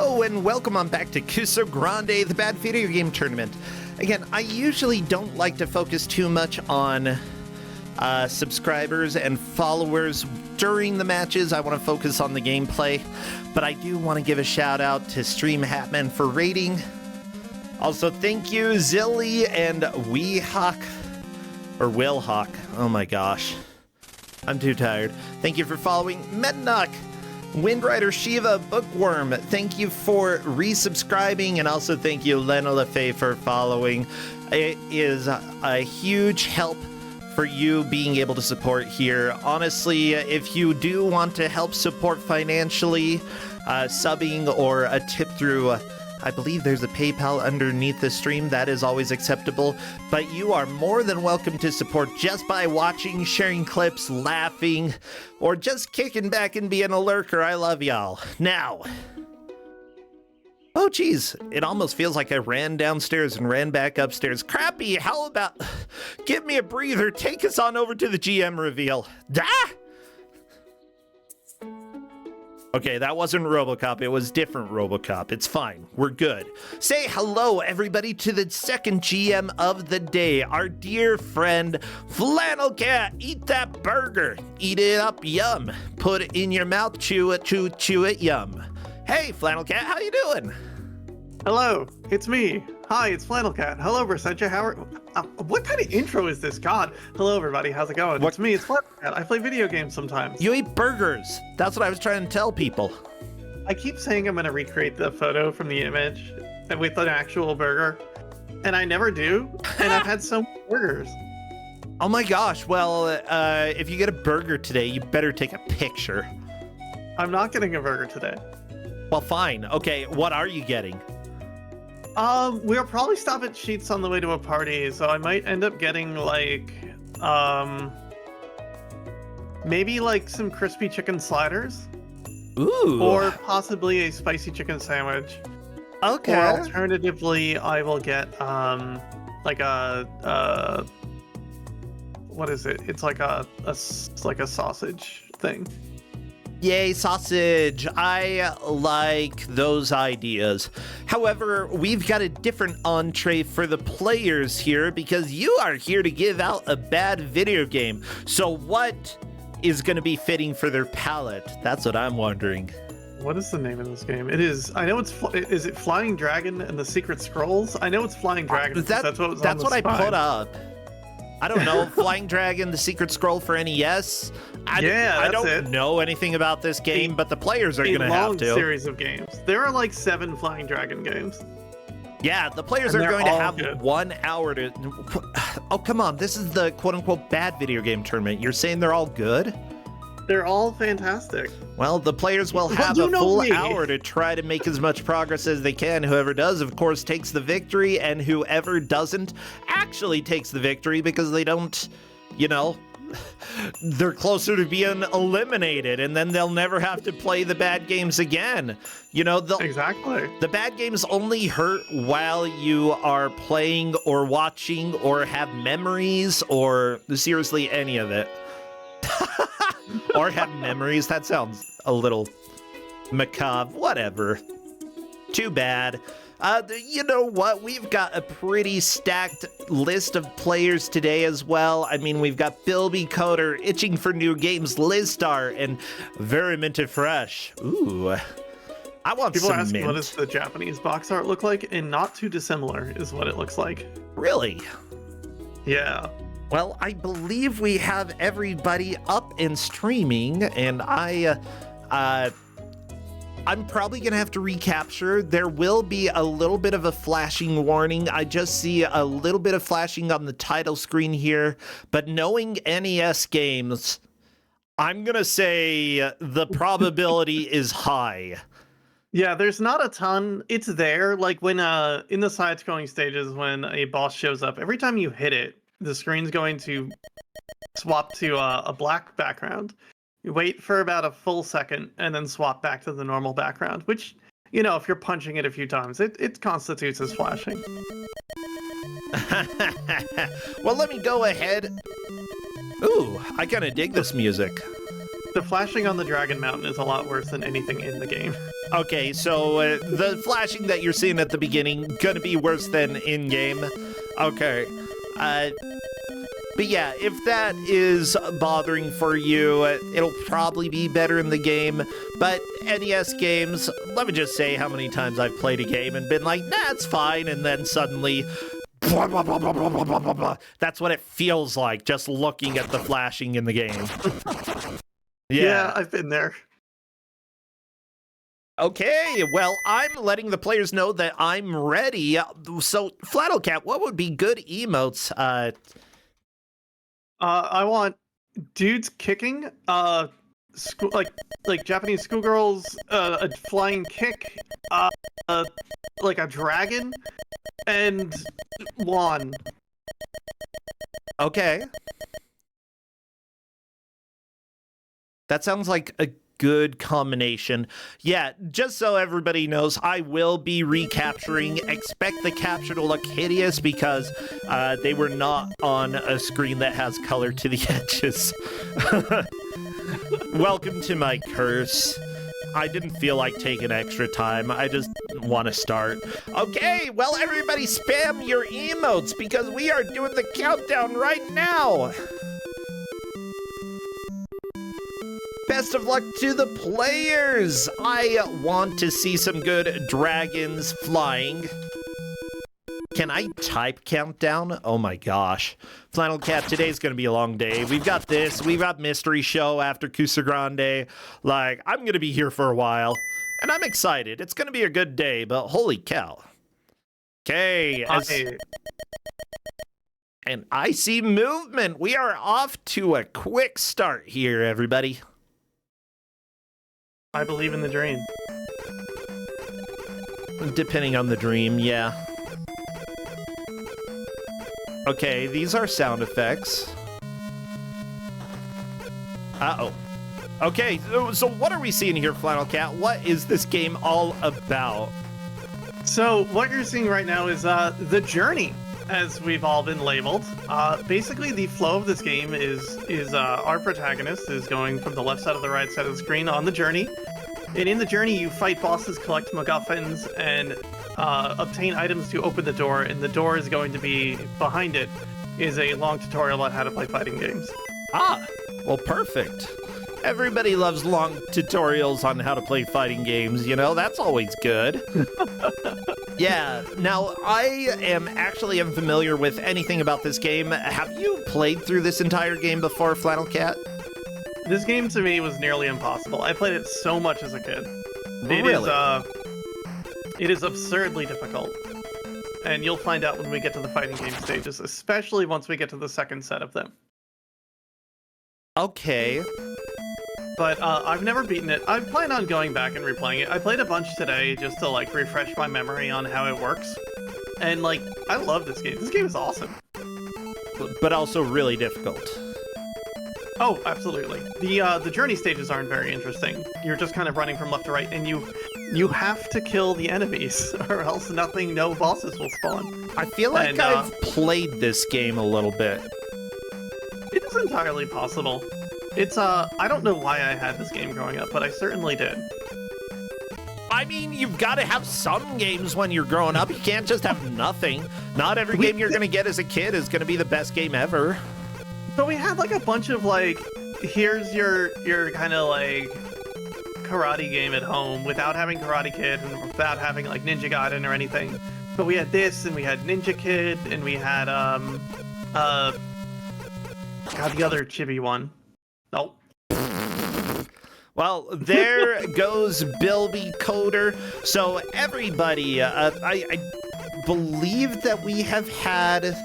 Hello and welcome on back to Kusogrand8, the Bad Video Game Tournament. Again, I usually don't like to focus too much on subscribers and followers during the matches. I want to focus on the gameplay, but I do want to give a shout out to Stream Hatman for rating. Also, thank you Zilly and Weehawk, or Willhawk. Oh my gosh, I'm too tired. Thank you for following. Mednock, Windrider Shiva, Bookworm, thank you for resubscribing, and also thank you Lena LaFay for following. It is a huge help for you being able to support here. Honestly, if you do want to help support financially, subbing or a tip through, I believe there's a PayPal underneath the stream, that is always acceptable, but you are more than welcome to support just by watching, sharing clips, laughing, or just kicking back and being a lurker. I love y'all. Now, oh geez, it almost feels like I ran downstairs and ran back upstairs. Crappy, how about, give me a breather, take us on over to the GM reveal. Okay, that wasn't RoboCop, it was different RoboCop. It's fine, we're good. Say hello, everybody, to the second GM of the day, our dear friend, Flannel Cat. Eat that burger, eat it up, yum. Put it in your mouth, chew it, yum. Hey, Flannel Cat, how you doing? Hello, it's me. Hi, it's Flannel Cat. Hello, Versentia. How are... what kind of intro is this? God. Hello, everybody. How's it going? It's me. It's Flannel Cat. I play video games sometimes. You eat burgers. That's what I was trying to tell people. I keep saying I'm going to recreate the photo from the image with an actual burger, and I never do, and I've had so many burgers. Oh my gosh. Well, if you get a burger today, you better take a picture. I'm not getting a burger today. Well, fine. Okay, what are you getting? We'll probably stop at Sheets on the way to a party, so I might end up getting, like, maybe, like, some crispy chicken sliders. Ooh. Or possibly a spicy chicken sandwich. Okay. Or alternatively, I will get, like a, what is it? It's like a sausage thing. Yay, sausage. I like those ideas. However, we've got a different entree for the players here because you are here to give out a bad video game. So what is going to be fitting for their palate? That's what I'm wondering. What is the name of this game? It is, I know it's, is it Flying Dragon and the Secret Scrolls? I know it's Flying Dragon. That's what was That's on the what spine. I put up. I don't know. Flying Dragon, the Secret Scroll for NES. I don't know anything about this game, but the players are going to have to. A long series of games. There are like 7 Flying Dragon games. Yeah, the players are going to have 1 hour to... Oh, come on. This is the quote-unquote bad video game tournament. You're saying they're all good? They're all fantastic. Well, the players will have a full hour to try to make as much progress as they can. Whoever does, of course, takes the victory, and whoever doesn't actually takes the victory because they don't, you know, they're closer to being eliminated, and then they'll never have to play the bad games again. You know, exactly. The bad games only hurt while you are playing or watching or have memories or seriously any of it. Or have memories. That sounds a little macabre. Whatever. Too bad. You know what? We've got a pretty stacked list of players today as well. I mean, we've got Bilby Coder, Itching for New Games, Lizstar, and Very Minted Fresh. Ooh. I want People some ask mint. What does the Japanese box art look like? And not too dissimilar is what it looks like. Really? Yeah. Well, I believe we have everybody up and streaming, and I'm probably going to have to recapture. There will be a little bit of a flashing warning. I just see a little bit of flashing on the title screen here, but knowing NES games, I'm going to say the probability is high. Yeah, there's not a ton. It's there. Like when in the side-scrolling stages, when a boss shows up, every time you hit it, the screen's going to swap to a black background. You wait for about a full second and then swap back to the normal background, which, you know, if you're punching it a few times, it constitutes as flashing. Well, let me go ahead. Ooh, I kind of dig this music. The flashing on the Dragon Mountain is a lot worse than anything in the game. Okay, so the flashing that you're seeing at the beginning gonna be worse than in-game. Okay. But yeah, if that is bothering for you, it'll probably be better in the game. But NES games, let me just say how many times I've played a game and been like, nah, it's fine, and then suddenly, blah, blah, blah, blah, blah, blah, blah, blah, blah. That's what it feels like, just looking at the flashing in the game. Yeah, I've been there. Okay, well, I'm letting the players know that I'm ready. So, Flannelcat, what would be good emotes? I want dudes kicking, school like Japanese schoolgirls, a flying kick, like a dragon, and lawn. Okay. That sounds like a good combination. Yeah, just so everybody knows, I will be recapturing. Expect the capture to look hideous because they were not on a screen that has color to the edges. Welcome to my curse. I didn't feel like taking extra time. I just want to start. Okay, well, everybody spam your emotes because we are doing the countdown right now. Best of luck to the players! I want to see some good dragons flying. Can I type countdown? Oh my gosh. Flannelcat, today's gonna be a long day. We've got this, we've got Mystery Show after Kusogrand8. Like, I'm gonna be here for a while. And I'm excited. It's gonna be a good day, but holy cow. Okay, and I see movement. We are off to a quick start here, everybody. I believe in the dream. Depending on the dream, yeah. Okay, these are sound effects. Uh-oh. Okay, so what are we seeing here, Flannelcat? What is this game all about? So what you're seeing right now is the journey, as we've all been labeled. Basically, the flow of this game is our protagonist is going from the left side to the right side of the screen on the journey. And in the journey, you fight bosses, collect MacGuffins, and obtain items to open the door. And the door is going to be, behind it, is a long tutorial on how to play fighting games. Ah, well, perfect. Everybody loves long tutorials on how to play fighting games, you know? That's always good. Yeah, now, I am actually unfamiliar with anything about this game. Have you played through this entire game before, Flannelcat? This game, to me, was nearly impossible. I played it so much as a kid. Really? It is absurdly difficult. And you'll find out when we get to the fighting game stages, especially once we get to the second set of them. Okay. But I've never beaten it. I plan on going back and replaying it. I played a bunch today just to like refresh my memory on how it works. And like, I love this game. This game is awesome. But also really difficult. Oh, absolutely. The journey stages aren't very interesting. You're just kind of running from left to right, and you have to kill the enemies, or else no bosses will spawn. I feel like I've played this game a little bit. It is entirely possible. It's I don't know why I had this game growing up, but I certainly did. I mean, you've got to have some games when you're growing up. You can't just have nothing. Not every game you're going to get as a kid is going to be the best game ever. So we had like a bunch of like, here's your kind of like karate game at home without having Karate Kid and without having like Ninja Gaiden or anything. But we had this, and we had Ninja Kid, and we had God, the other chibi one. Nope. Well, there goes Bilby Coder. So everybody, I believe that we have had...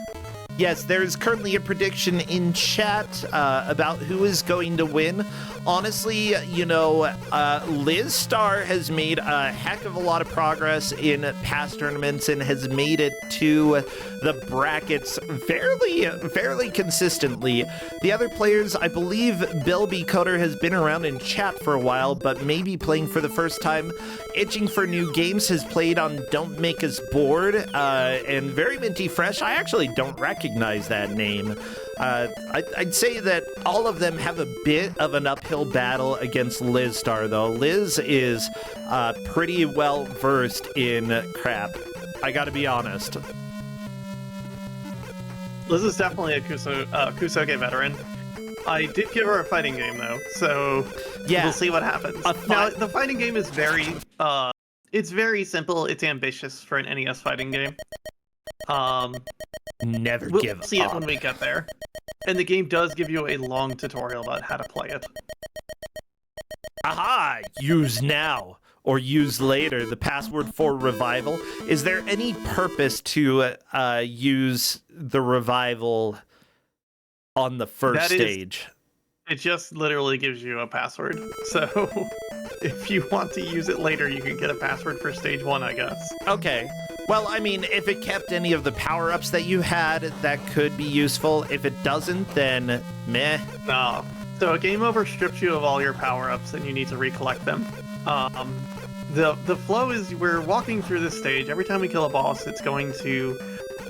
Yes, there's currently a prediction in chat about who is going to win. Honestly, you know, Liz Star has made a heck of a lot of progress in past tournaments and has made it to the brackets fairly consistently. The other players, I believe Bilby Coder has been around in chat for a while, but maybe playing for the first time. Itching for New Games has played on Don't Make Us Bored, and Very Minty Fresh, I actually don't recognize recognize that name. I'd say that all of them have a bit of an uphill battle against Liz Star, though. Liz is pretty well versed in crap. I gotta be honest. Liz is definitely a Kusoge veteran. I did give her a fighting game, though, so yeah, we'll see what happens. Now, the fighting game is it's very simple. It's ambitious for an NES fighting game. Never we'll give see up. it when we get there. And the game does give you a long tutorial about how to play it. Aha! Use now or use later. The password for revival. Is there any purpose to use the revival on the first stage? It just literally gives you a password. So if you want to use it later, you can get a password for stage 1, I guess. Okay. Well, I mean, if it kept any of the power-ups that you had, that could be useful. If it doesn't, then meh. No. So a game over strips you of all your power-ups, and you need to recollect them. The flow is we're walking through this stage. Every time we kill a boss, it's going to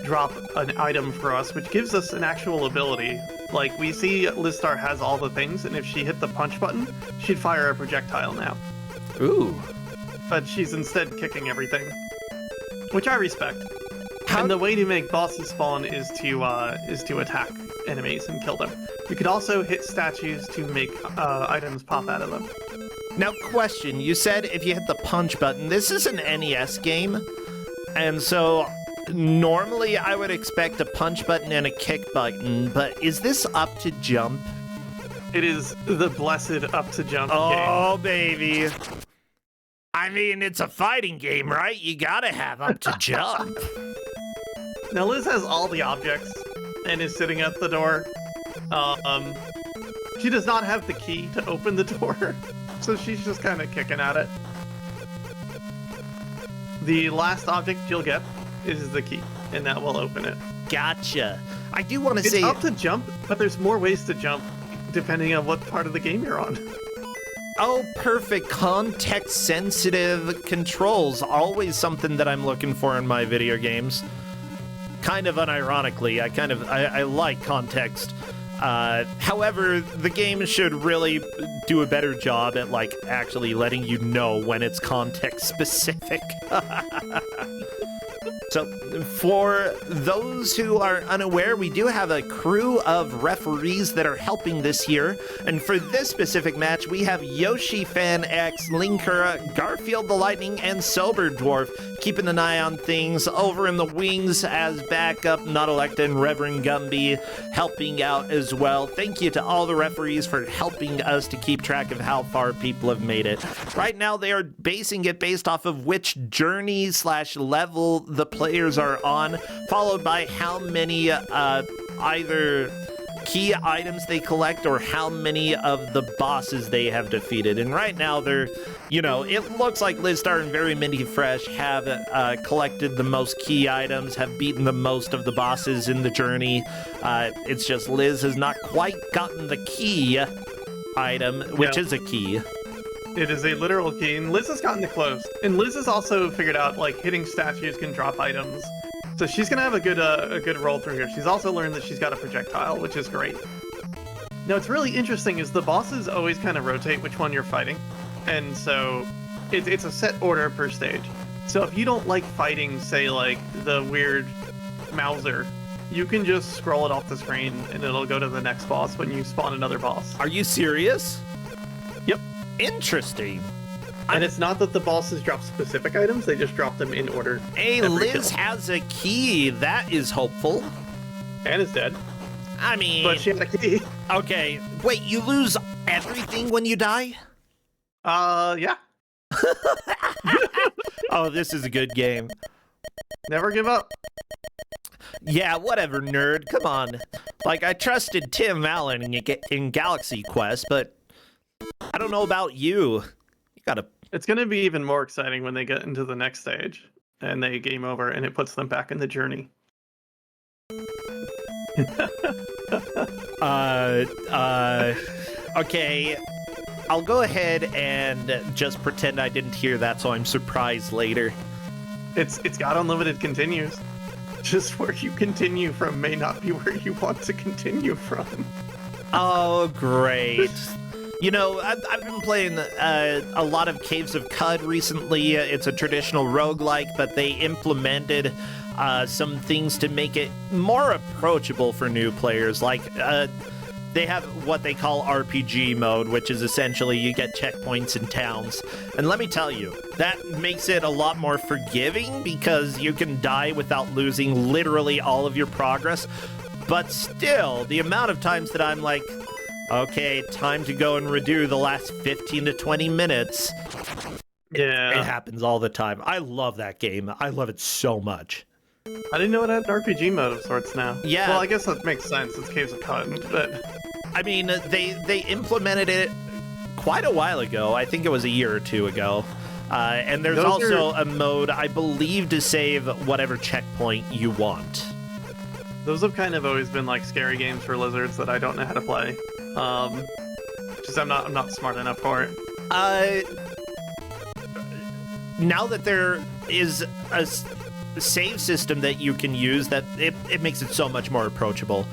drop an item for us, which gives us an actual ability. Like, we see Lizstar has all the things, and if she hit the punch button, she'd fire a projectile now. Ooh. But she's instead kicking everything, which I respect. And the way to make bosses spawn is to attack enemies and kill them. You could also hit statues to make items pop out of them. Now, question. You said if you hit the punch button. This is an NES game, and so normally I would expect a punch button and a kick button, but is this up to jump? It is the blessed up to jump game. Oh, baby. I mean, it's a fighting game, right? You gotta have up to jump. Now, Liz has all the objects and is sitting at the door. She does not have the key to open the door, so she's just kind of kicking at it. The last object you'll get is the key, and that will open it. Gotcha. I do want to say... It's up to jump, but there's more ways to jump depending on what part of the game you're on. Oh, perfect. Context-sensitive controls. Always something that I'm looking for in my video games. Kind of unironically, I like context. However, the game should really do a better job at, like, actually letting you know when it's context-specific. So, for those who are unaware, we do have a crew of referees that are helping this year. And for this specific match, we have Yoshi Fan X, Linkura, Garfield the Lightning, and Sober Dwarf keeping an eye on things. Over in the wings as backup, Nautilect and Reverend Gumby helping out as well. Thank you to all the referees for helping us to keep track of how far people have made it. Right now, they are basing it based off of which journey/level the players are on, followed by how many either key items they collect or how many of the bosses they have defeated. And right now they're, you know, it looks like Lizstar and Very Minty Fresh have collected the most key items, have beaten the most of the bosses in the journey. It's just Liz has not quite gotten the key item, which is a key. It is a literal key, and Liz has gotten it close. And Liz has also figured out, like, hitting statues can drop items. So she's gonna have a good roll through here. She's also learned that she's got a projectile, which is great. Now, what's really interesting is the bosses always kind of rotate which one you're fighting. And so it's a set order per stage. So if you don't like fighting, say, like, the weird Mauser, you can just scroll it off the screen, and it'll go to the next boss when you spawn another boss. Are you serious? Yep. Interesting. And it's not that the bosses drop specific items, they just drop them in order. Hey, Liz has a key. That is hopeful. And is dead. I mean... But she had a key. Okay. Wait, you lose everything when you die? Yeah. Oh, this is a good game. Never give up. Yeah, whatever, nerd. Come on. Like, I trusted Tim Allen in Galaxy Quest, but I don't know about you. You gotta... It's going to be even more exciting when they get into the next stage and they game over and it puts them back in the journey. Okay. I'll go ahead and just pretend I didn't hear that so I'm surprised later. It's got unlimited continues. just where you continue from may not be where you want to continue from. Oh, great. You know, I've been playing a lot of Caves of Cud recently. It's a traditional roguelike, but they implemented some things to make it more approachable for new players. Like, they have what they call RPG mode, which is essentially you get checkpoints in towns. And let me tell you, that makes it a lot more forgiving because you can die without losing literally all of your progress. But still, the amount of times that I'm like, okay, time to go and redo the last 15 to 20 minutes. Yeah. It happens all the time. I love that game. I love it so much. I didn't know it had an RPG mode of sorts now. Yeah. Well, I guess that makes sense. It's Caves of Cud, but... I mean, they implemented it quite a while ago. I think it was a year or two ago. And there's also a mode, I believe, to save whatever checkpoint you want. Those have kind of always been like scary games for lizards that I don't know how to play. Just I'm not smart enough for it. Now that there is a save system that you can use, that it makes it so much more approachable.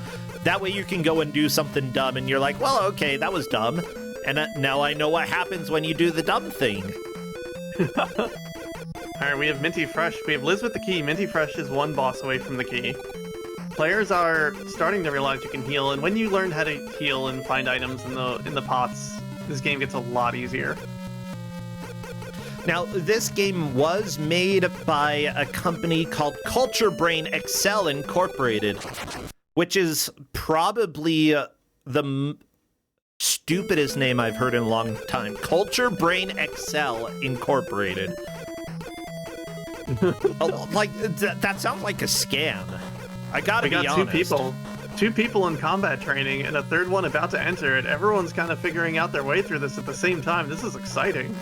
That way you can go and do something dumb and you're like, well, okay, that was dumb. And now I know what happens when you do the dumb thing. All right, we have Minty Fresh. We have Liz with the key. Minty Fresh is one boss away from the key. Players are starting to realize you can heal, and when you learn how to heal and find items in the pots, this game gets a lot easier. Now, this game was made by a company called Kusogrand8 Incorporated, which is probably the stupidest name I've heard in a long time. Kusogrand8 Incorporated. Like, that sounds like a scam. I gotta be honest. Two people in combat training and a third one about to enter it. Everyone's kind of figuring out their way through this at the same time. This is exciting.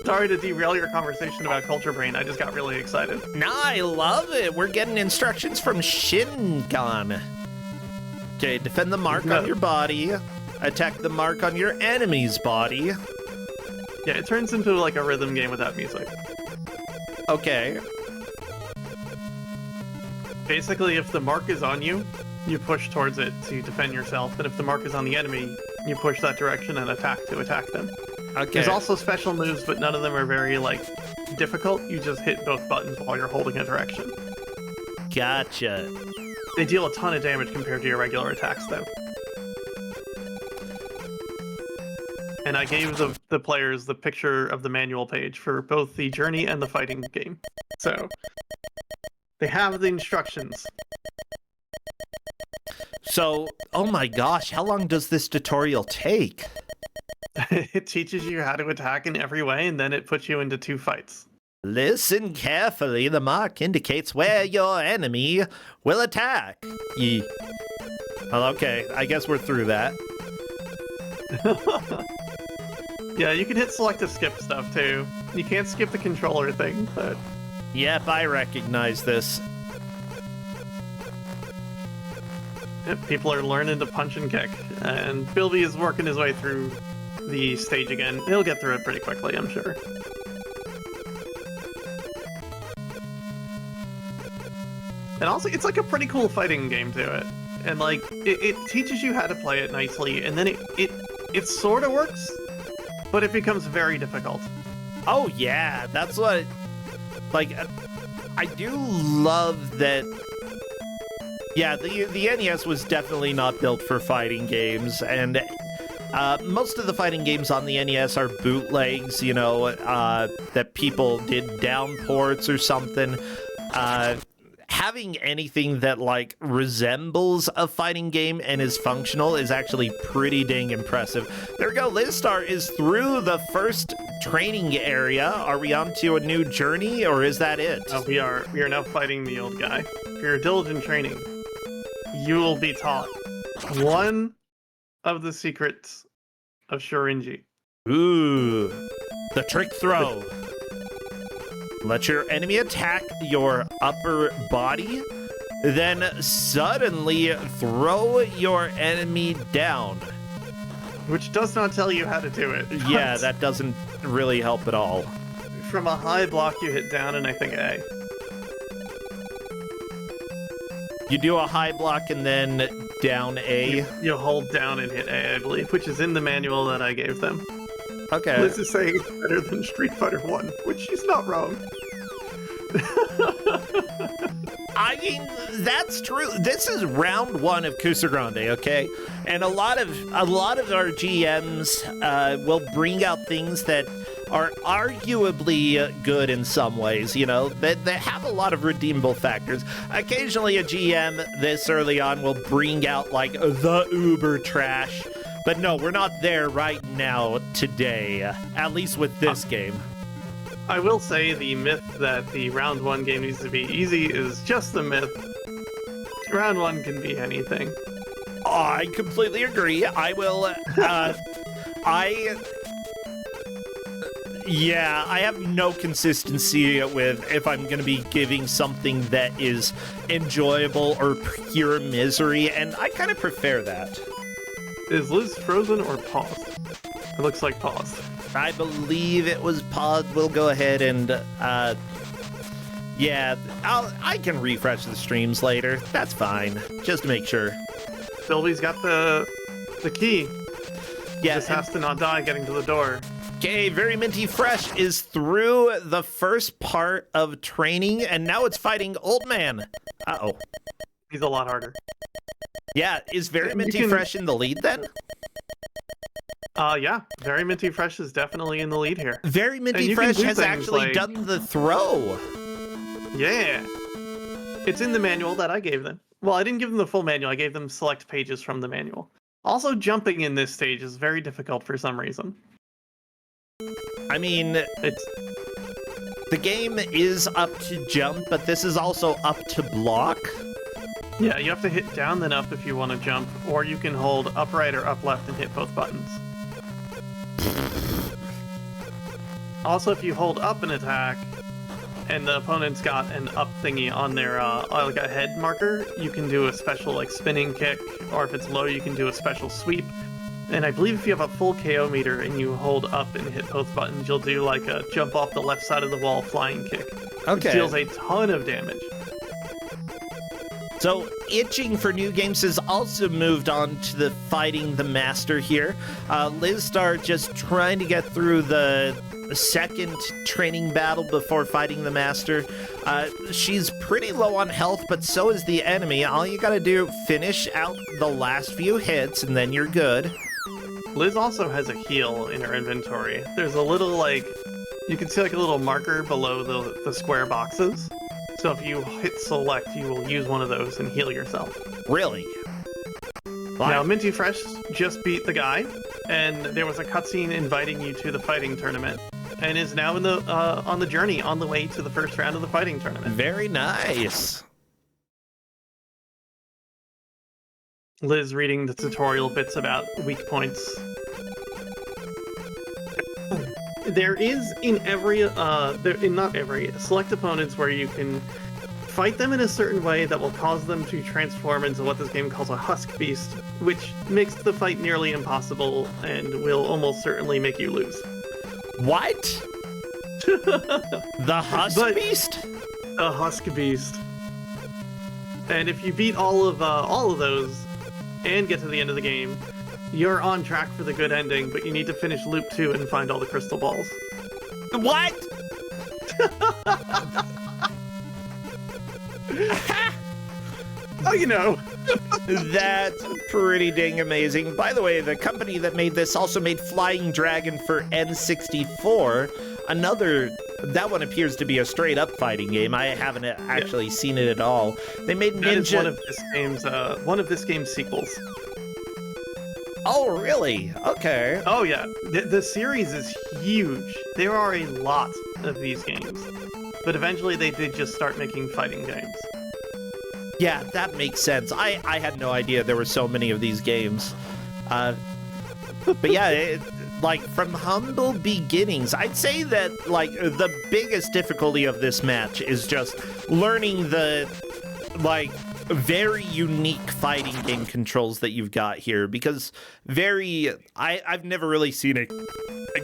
Sorry to derail your conversation about Culture Brain. I just got really excited. Nah, I love it. We're getting instructions from Shingon. Okay, defend the mark on your body. Attack the mark on your enemy's body. Yeah, it turns into like a rhythm game without music. Okay. Basically, if the mark is on you, you push towards it to defend yourself, and if the mark is on the enemy, you push that direction and attack to attack them. Okay. There's also special moves, but none of them are very, like, difficult. You just hit both buttons while you're holding a direction. Gotcha. They deal a ton of damage compared to your regular attacks, though. And I gave the players the picture of the manual page for both the journey and the fighting game. So, they have the instructions. So, oh my gosh, how long does this tutorial take? It teaches you how to attack in every way, and then it puts you into 2 fights. Listen carefully. The mark indicates where your enemy will attack. Well, okay, I guess we're through that. Yeah, you can hit select to skip stuff, too. You can't skip the controller thing, but... Yep, I recognize this. Yep, people are learning to punch and kick, and Bilby is working his way through the stage again. He'll get through it pretty quickly, I'm sure. And also, it's like a pretty cool fighting game to it. And like, it teaches you how to play it nicely, and then it sort of works, but it becomes very difficult. Oh yeah, that's what... Like, I do love that... Yeah, the NES was definitely not built for fighting games, and most of the fighting games on the NES are bootlegs, you know, that people did down ports or something. Having anything that, like, resembles a fighting game and is functional is actually pretty dang impressive. There we go, Lizstar is through the first training area. Are we on to a new journey, or is that it? We are now fighting the old guy. For your diligent training, you will be taught one of the secrets of Shorinji. Ooh, the trick throw. Let your enemy attack your upper body, then suddenly throw your enemy down. Which does not tell you how to do it. Yeah, that doesn't really help at all. From a high block, you hit down and I think A. You do a high block and then down A. You hold down and hit A, I believe, which is in the manual that I gave them. Okay. Liz is saying it's better than Street Fighter 1, which she's not wrong. I mean, that's true. This is round 1 of Kusogrand8, okay? And a lot of our GMs will bring out things that are arguably good in some ways, you know, that have a lot of redeemable factors. Occasionally a GM this early on will bring out like the uber trash, but no, we're not there right now today, at least with this game. I will say the myth that the round 1 game needs to be easy is just a myth. Round 1 can be anything. I completely agree. I will, yeah, I have no consistency with if I'm going to be giving something that is enjoyable or pure misery, and I kind of prefer that. Is Liz frozen or paused? It looks like paused. I believe it was paused. We'll go ahead and, yeah, I can refresh the streams later. That's fine, just to make sure. Sylvie's got the key. Yeah, Just has to not die getting to the door. Okay, Very Minty Fresh is through the first part of training, and now it's fighting Old Man. Uh-oh. He's a lot harder. Yeah, is Very Minty Fresh in the lead then? Yeah, Very Minty Fresh is definitely in the lead here. Very Minty Fresh has actually done the throw. Yeah. It's in the manual that I gave them. Well, I didn't give them the full manual. I gave them select pages from the manual. Also, jumping in this stage is very difficult for some reason. I mean, the game is up to jump, but this is also up to block. Yeah, you have to hit down then up if you want to jump, or you can hold up right or up left and hit both buttons. Also, if you hold up an attack, and the opponent's got an up thingy on their, like a head marker, you can do a special, like, spinning kick, or if it's low, you can do a special sweep. And I believe if you have a full KO meter and you hold up and hit both buttons, you'll do, like, a jump off the left side of the wall flying kick. Okay. Which deals a ton of damage. So, Itching for New Games has also moved on to the Fighting the Master here. Liz Star just trying to get through the second training battle before fighting the Master. She's pretty low on health, but so is the enemy. All you gotta do, finish out the last few hits, and then you're good. Liz also has a heal in her inventory. There's a little, like, you can see like a little marker below the square boxes. So if you hit select, you will use one of those and heal yourself. Really? Now, Minty Fresh just beat the guy, and there was a cutscene inviting you to the fighting tournament, and is now in the on the journey, on the way to the first round of the fighting tournament. Very nice. Liz reading the tutorial bits about weak points. There is in every, not every, select opponents where you can fight them in a certain way that will cause them to transform into what this game calls a husk beast, which makes the fight nearly impossible and will almost certainly make you lose. What? The husk beast? A husk beast. And if you beat all of those and get to the end of the game, you're on track for the good ending, but you need to finish loop 2 and find all the crystal balls. What? Oh, you know. That's pretty dang amazing. By the way, the company that made this also made Flying Dragon for N64. That one appears to be a straight up fighting game. I haven't actually seen it at all. They made Ninja. That is one of this game's sequels. Oh, really? Okay. Oh, yeah. The series is huge. There are a lot of these games. But eventually they did just start making fighting games. Yeah, that makes sense. I had no idea there were so many of these games. But yeah, like, from humble beginnings, I'd say that, like, the biggest difficulty of this match is just learning the, like, very unique fighting game controls that you've got here, because I've never really seen a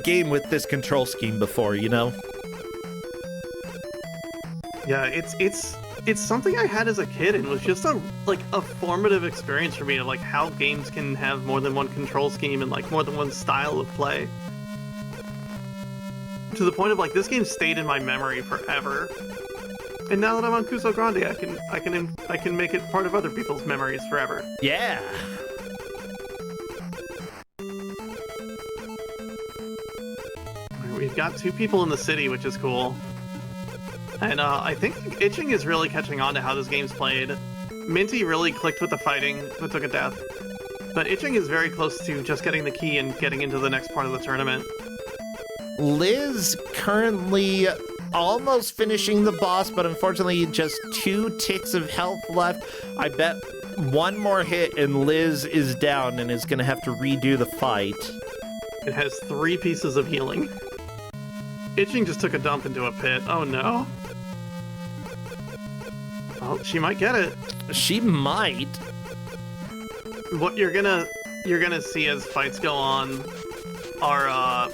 game with this control scheme before, you know? Yeah, it's it's something I had as a kid and was just a formative experience for me of like how games can have more than one control scheme and like more than one style of play. To the point of like this game stayed in my memory forever. And now that I'm on Kusogrand8, I can make it part of other people's memories forever. Yeah. We've got 2 people in the city, which is cool. And I think Itching is really catching on to how this game's played. Minty really clicked with the fighting, but took a death. But Itching is very close to just getting the key and getting into the next part of the tournament. Liz currently almost finishing the boss, but unfortunately just 2 ticks of health left. I bet one more hit and Liz is down and is going to have to redo the fight. It has 3 pieces of healing. Itching just took a dump into a pit. Oh no. Oh, she might get it. She might. What you're gonna see as fights go on are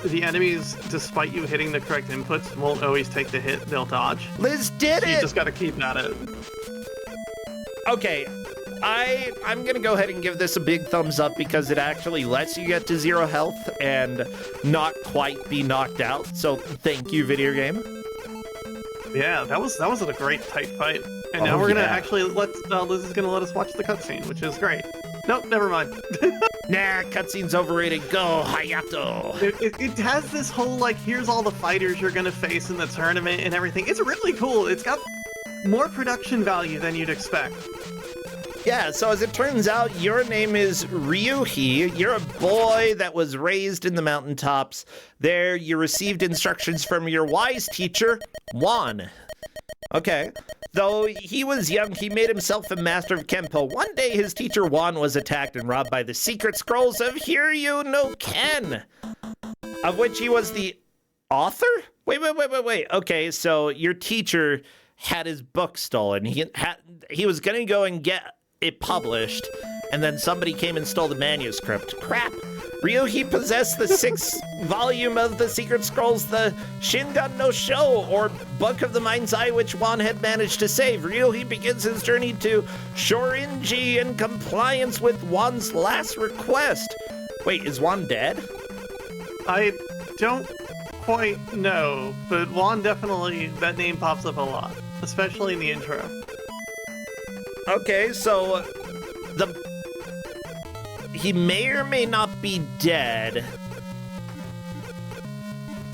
the enemies, despite you hitting the correct inputs, won't always take the hit. They'll dodge. Liz did it! You just gotta keep at it. Okay, I'm gonna go ahead and give this a big thumbs up because it actually lets you get to 0 health and not quite be knocked out. So thank you, video game. Yeah, that was a great tight fight. And now we're gonna actually Liz is gonna let us watch the cutscene, which is great. Nope, never mind. Nah, cutscene's overrated. Go, Hayato. It has this whole like, here's all the fighters you're gonna face in the tournament and everything. It's really cool. It's got more production value than you'd expect. Yeah, so as it turns out, your name is Ryuhi. You're a boy that was raised in the mountaintops. There, you received instructions from your wise teacher, Juan. Okay. Though he was young, he made himself a master of Kenpo. One day, his teacher Juan was attacked and robbed by the secret scrolls of Hiryu no Ken, of which he was the author? Wait. Okay, so your teacher had his book stolen. He was gonna go and get it published, and then somebody came and stole the manuscript. Crap! Ryuhi possessed the 6th volume of the Secret Scrolls, the Shingon no Sho, or Book of the Mind's Eye, which Juan had managed to save. Ryuhi begins his journey to Shorinji in compliance with Juan's last request. Wait, is Juan dead? I don't quite know, but Juan definitely, that name pops up a lot, especially in the intro. Okay, so he may or may not be dead,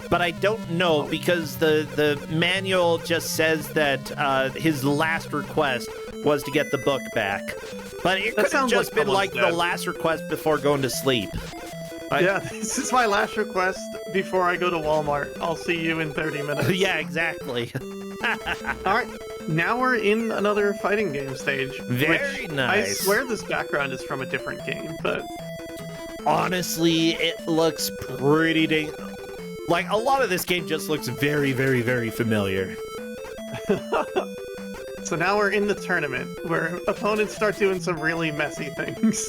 but I don't know because the manual just says that his last request was to get the book back. But it could have just been like the last request before going to sleep. Yeah, this is my last request before I go to Walmart. I'll see you in 30 minutes. Yeah, exactly. Alright, now we're in another fighting game stage. Very nice. I swear this background is from a different game, but... Honestly, it looks pretty like, a lot of this game just looks very, very, very familiar. So now we're in the tournament, where opponents start doing some really messy things.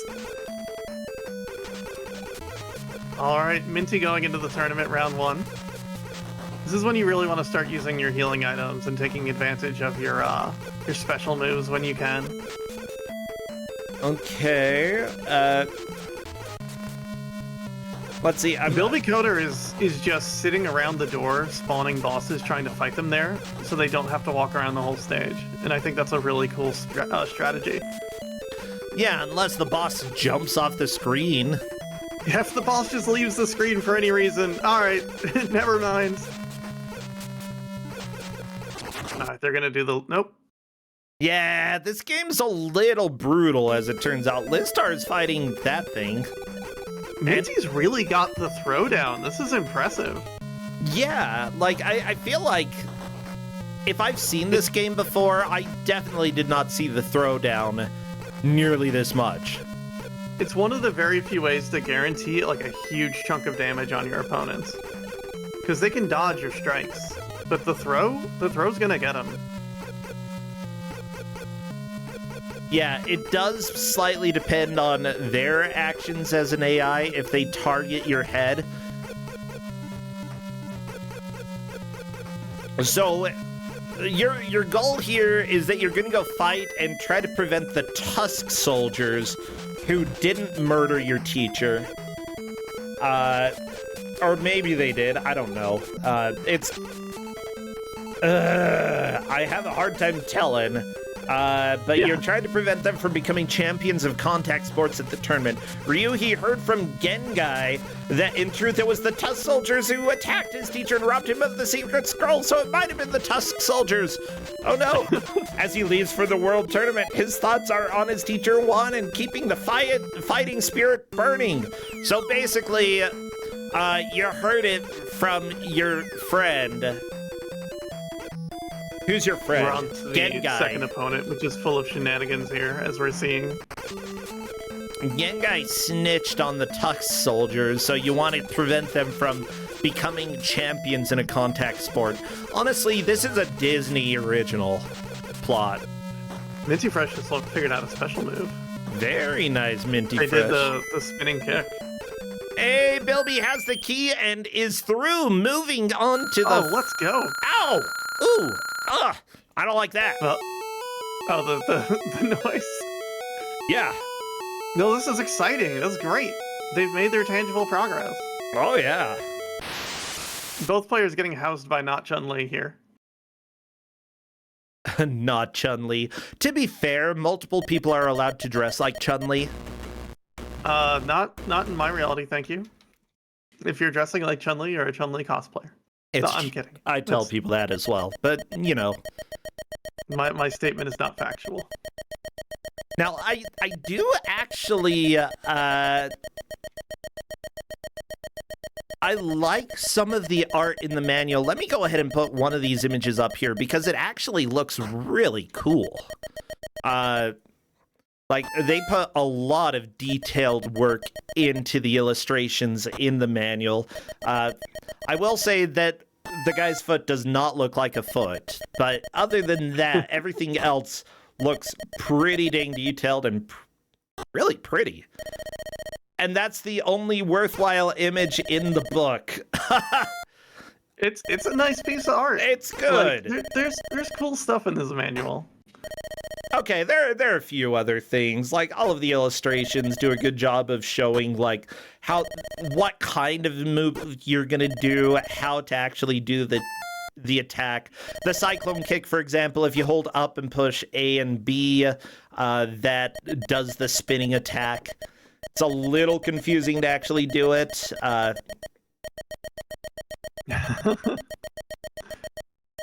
Alright, Minty going into the tournament, round 1. This is when you really want to start using your healing items and taking advantage of your special moves when you can. Okay, let's see. Bilby Coder is just sitting around the door, spawning bosses, trying to fight them there, so they don't have to walk around the whole stage. And I think that's a really cool strategy. Yeah, unless the boss jumps off the screen. Yeah, if the boss just leaves the screen for any reason, alright, never mind. Alright, they're gonna do the... Nope. Yeah, this game's a little brutal, as it turns out. Listar is fighting that thing. Minty's really got the throwdown. This is impressive. Yeah, like, I feel like if I've seen this game before, I definitely did not see the throwdown nearly this much. It's one of the very few ways to guarantee like a huge chunk of damage on your opponents. Because they can dodge your strikes, but the throw's gonna get them. Yeah, it does slightly depend on their actions as an AI if they target your head. So, your goal here is that you're going to go fight and try to prevent the Tusk soldiers who didn't murder your teacher. Or maybe they did. I don't know. I have a hard time telling. But you're trying to prevent them from becoming champions of contact sports at the tournament. Ryuhi heard from Gengai that in truth it was the Tusk soldiers who attacked his teacher and robbed him of the secret scroll, so it might have been the Tusk soldiers. Oh no! As he leaves for the world tournament, his thoughts are on his teacher Juan and keeping the fighting spirit burning. So basically, you heard it from your friend. Who's your friend? We're on to the second opponent, which is full of shenanigans here, as we're seeing. Gengai snitched on the Tusk soldiers, so you want to prevent them from becoming champions in a contact sport. Honestly, this is a Disney original plot. Minty Fresh just figured out a special move. Very nice, Minty Fresh. They did the spinning kick. Hey, Bilby has the key and is through, moving on to the... Oh, let's go. Ow! Ooh! Ugh! I don't like that. The noise. Yeah. No, this is exciting. That's great. They've made their tangible progress. Oh, yeah. Both players getting housed by not Chun-Li here. Not Chun-Li. To be fair, multiple people are allowed to dress like Chun-Li. Not in my reality, thank you. If you're dressing like Chun-Li, you're a Chun-Li cosplayer. No, I'm kidding. I tell people that as well, but, you know. My statement is not factual. Now, I do actually, I like some of the art in the manual. Let me go ahead and put one of these images up here, because it actually looks really cool. Like, they put a lot of detailed work into the illustrations in the manual. I will say that the guy's foot does not look like a foot, but other than that, everything else looks pretty dang detailed and really pretty. And that's the only worthwhile image in the book. It's a nice piece of art. It's good. Like, there's cool stuff in this manual. Okay, there are a few other things. Like, all of the illustrations do a good job of showing, like, what kind of move you're gonna do, how to actually do the attack. The cyclone kick, for example, if you hold up and push A and B, that does the spinning attack. It's a little confusing to actually do it.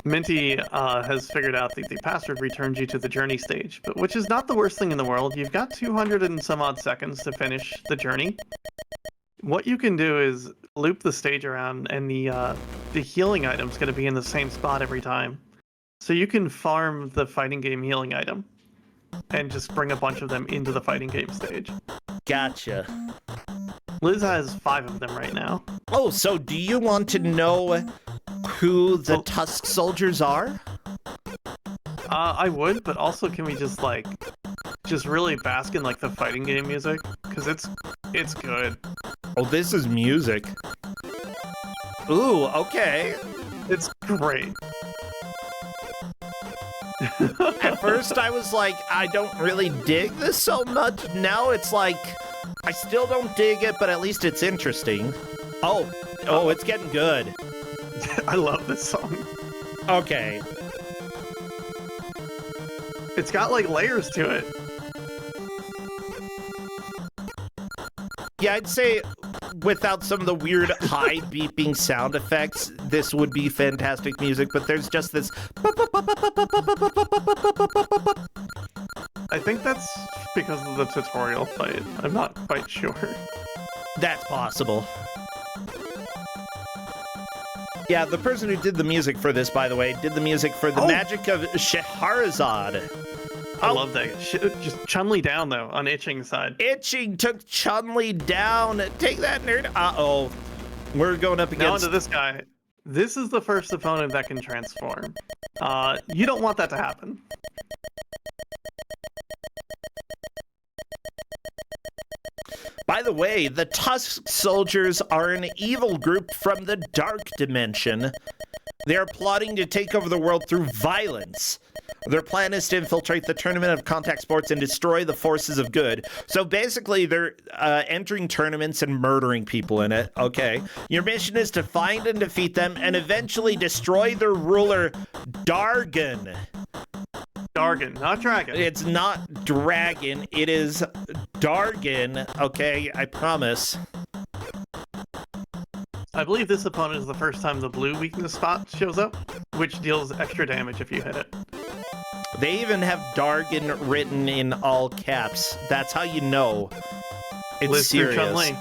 Minty has figured out that the password returns you to the journey stage, but which is not the worst thing in the world. You've got 200 and some odd seconds to finish the journey. What you can do is loop the stage around, and the healing item's going to be in the same spot every time. So you can farm the fighting game healing item and just bring a bunch of them into the fighting game stage. Gotcha. Liz has 5 of them right now. Oh, so do you want to know who the Tusk soldiers are? I would, but also can we just really bask in like the fighting game music? Because it's good. Oh, this is music. Ooh, okay. It's great. At first I was like, I don't really dig this so much. Now it's like, I still don't dig it, but at least it's interesting. Oh, it's getting good. I love this song. Okay. It's got like layers to it. Yeah, I'd say without some of the weird high beeping sound effects, this would be fantastic music, but there's just this... I think that's because of the tutorial fight. I'm not quite sure. That's possible. Yeah, the person who did the music for this, by the way, did the music for The Magic of Scheherazade. I love that. Just Chun-Li down, though, on Itching's side. Itching took Chun-Li down. Take that, nerd. Uh-oh. We're going up against... Now onto this guy. This is the first opponent that can transform. You don't want that to happen. By the way, the Tusk soldiers are an evil group from the Dark Dimension. They are plotting to take over the world through violence. Their plan is to infiltrate the tournament of contact sports and destroy the forces of good. So basically, they're entering tournaments and murdering people in it. Okay. Your mission is to find and defeat them and eventually destroy their ruler, Dargon. Dargon, not dragon. It's not dragon. It is Dargon. Okay, I promise. I believe this opponent is the first time the blue weakness spot shows up, which deals extra damage if you hit it. They even have Dargon written in all caps. That's how you know it's Liz serious. Chun-Li.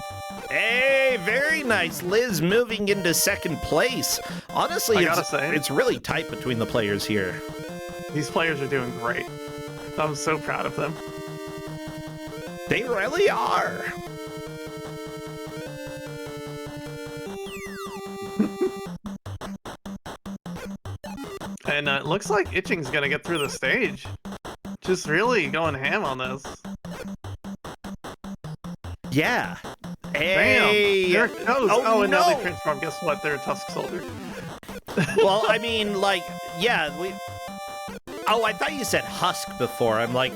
Hey, very nice. Liz moving into second place. Honestly, I gotta say, it's really tight between the players here. These players are doing great. I'm so proud of them. They really are. And it looks like Itching's gonna get through the stage. Just really going ham on this. Yeah. Hey. Bam! There it goes. Oh, and no. now they transform. Guess what? They're a Tusk Soldier. Well, I mean, like, yeah, Oh, I thought you said husk before. I'm like,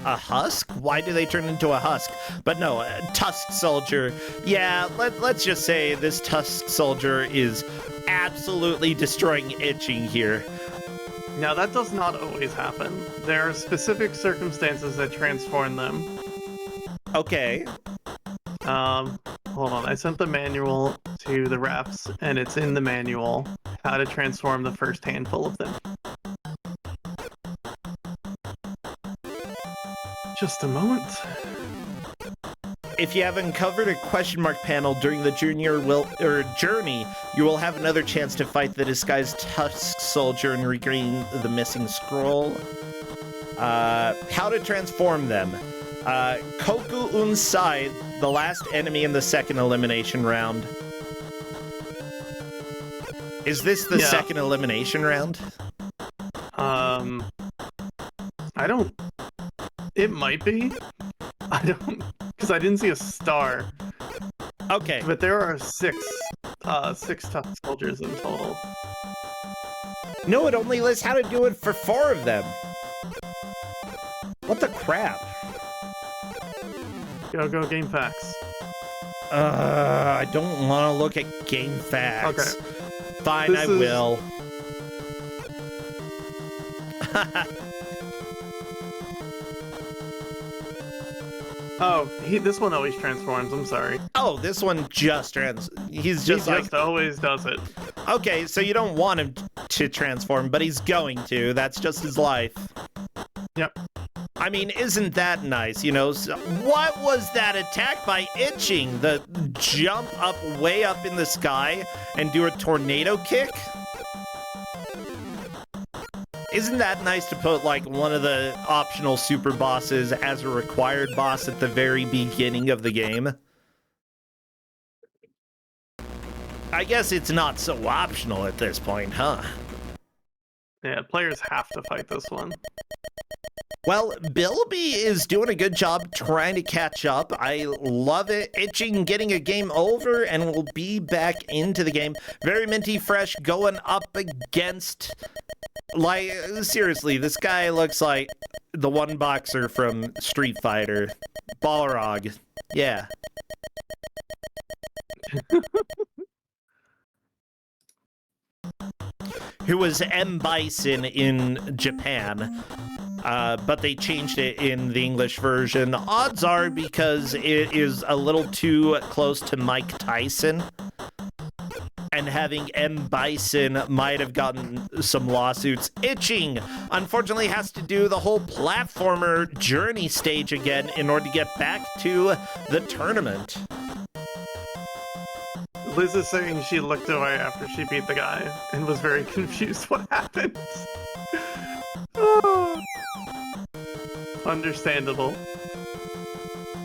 a husk? Why do they turn into a husk? But no, a Tusk Soldier. Yeah, let's just say this Tusk Soldier is absolutely destroying Itching here. Now, that does not always happen. There are specific circumstances that transform them. Okay. Hold on. I sent the manual to the refs, and it's in the manual how to transform the first handful of them. Just a moment. If you have uncovered a question mark panel during the journey, you will have another chance to fight the disguised Tusk Soldier and regain the missing scroll. How to transform them. Koku Unsai, the last enemy in the second elimination round. Is this the second elimination round? I don't... It might be. I don't... Because I didn't see a star. Okay. But there are six Tusk Soldiers in total. No, it only lists how to do it for 4 of them. What the crap? Go Game Facts. I don't want to look at Game Facts. Okay. Fine, I will. Oh, this one always transforms. I'm sorry. Oh, this one just He just always does it. Okay, so you don't want him to transform, but he's going to. That's just his life. Yep. I mean, isn't that nice, you know? So, what was that attack by Itching? The jump up way up in the sky and do a tornado kick? Isn't that nice to put, like, one of the optional super bosses as a required boss at the very beginning of the game? I guess it's not so optional at this point, huh? Yeah, players have to fight this one. Well, Bilby is doing a good job trying to catch up. I love it. Itching getting a game over and will be back into the game. Very minty fresh going up against... Like, seriously, this guy looks like the one boxer from Street Fighter. Balrog. Yeah. Who was M. Bison in Japan. But they changed it in the English version. Odds are because it is a little too close to Mike Tyson. And having M. Bison might have gotten some lawsuits. Itching, unfortunately, has to do the whole platformer journey stage again in order to get back to the tournament. Liz is saying she looked away after she beat the guy and was very confused what happened. Understandable.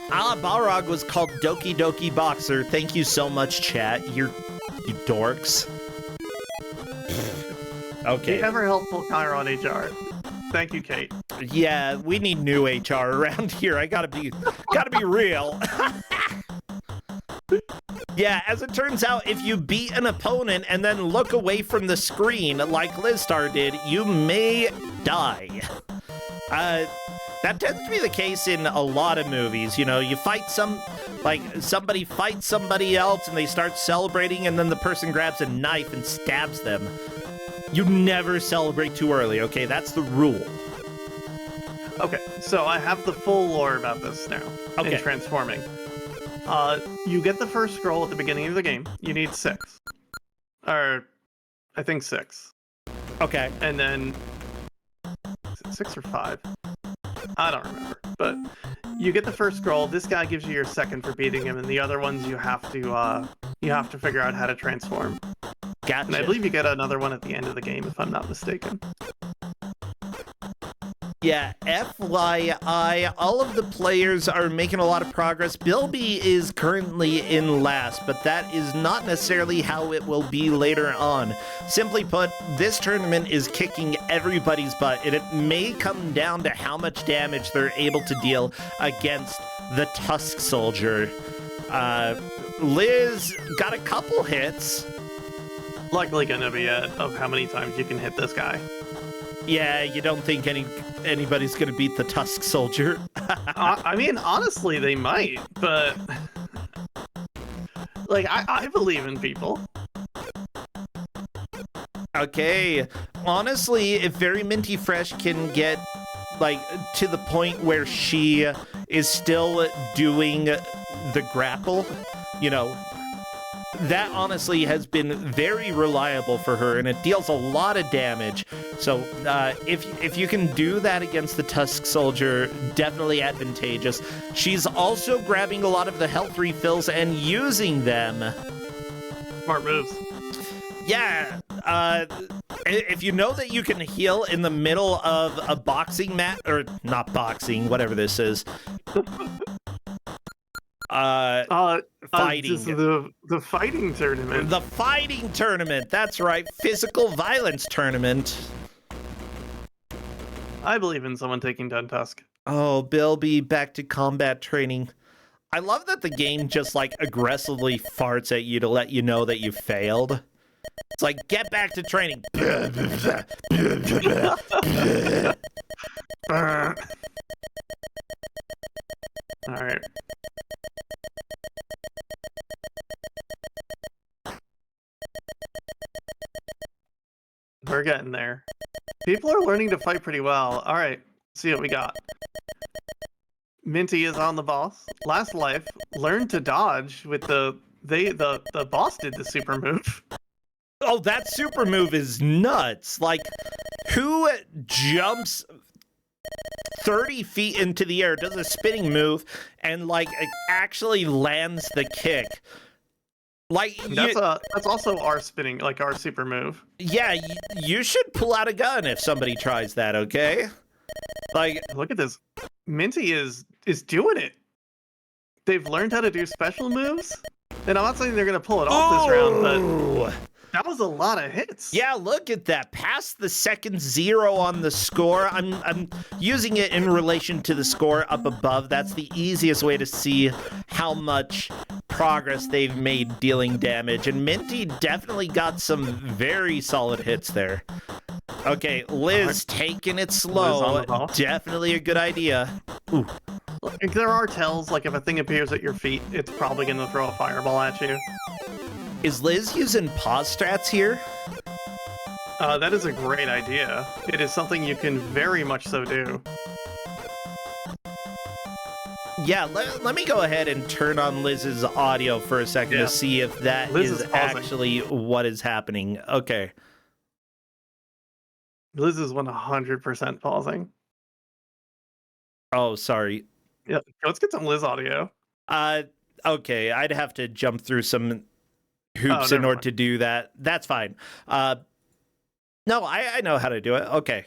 Balrog was called Doki Doki Boxer. Thank you so much, chat. You dorks. Okay. The ever helpful Chiron HR. Thank you, Kate. Yeah, we need new HR around here. I gotta be real. Yeah, as it turns out, if you beat an opponent and then look away from the screen like Lizstar did, you may die. That tends to be the case in a lot of movies. You know, you fight somebody fights somebody else and they start celebrating, and then the person grabs a knife and stabs them. You never celebrate too early, okay? That's the rule. Okay, so I have the full lore about this now. Okay. In transforming. You get the first scroll at the beginning of the game. You need 6. Or, I think 6. Okay. And then, is it 6 or 5? I don't remember. But you get the first scroll. This guy gives you your second for beating him, and the other ones you have to figure out how to transform. Gotcha. And I believe you get another one at the end of the game, if I'm not mistaken. Yeah, FYI, all of the players are making a lot of progress. Bilby is currently in last, but that is not necessarily how it will be later on. Simply put, this tournament is kicking everybody's butt, and it may come down to how much damage they're able to deal against the Tusk Soldier. Liz got a couple hits. Luckily gonna be of how many times you can hit this guy. Yeah, you don't think anybody's gonna beat the Tusk Soldier? I mean, honestly, they might, but like, I believe in people. Okay, honestly, if Very Minty Fresh can get like to the point where she is still doing the grapple, you know, that honestly has been very reliable for her, and it deals a lot of damage. So if you can do that against the Tusk Soldier, definitely advantageous. She's also grabbing a lot of the health refills and using them. Smart moves. Yeah, if you know that you can heal in the middle of a boxing match, or not boxing, whatever this is. Fighting. The fighting tournament. The fighting tournament. That's right. Physical violence tournament. I believe in someone taking down Tusk. Oh, Bilby, back to combat training. I love that the game just like aggressively farts at you to let you know that you failed. It's like, get back to training. All right. We're getting there. People are learning to fight pretty well. All right, see what we got. Minty is on the boss. Last life, learned to dodge with the boss did the super move. Oh, that super move is nuts. Like, who jumps 30 feet into the air, does a spinning move, and like actually lands the kick? Like, that's also our spinning, like our super move. Yeah, you should pull out a gun if somebody tries that, okay? Like, look at this. Minty is doing it. They've learned how to do special moves, and I'm not saying they're gonna pull it off this round, but that was a lot of hits. Yeah, look at that. Past the second 0 on the score. I'm using it in relation to the score up above. That's the easiest way to see how much progress they've made dealing damage. And Minty definitely got some very solid hits there. Okay, Liz taking it slow. Definitely a good idea. Ooh. Like, there are tells, like if a thing appears at your feet, it's probably gonna throw a fireball at you. Is Liz using pause strats here? That is a great idea. It is something you can very much so do. Yeah, let me go ahead and turn on Liz's audio for a second to see if that is actually what is happening. Okay. Liz is 100% pausing. Oh, sorry. Yeah, let's get some Liz audio. Okay, I'd have to jump through some hoops in order to do that. That's fine. No, I know how to do it. Okay.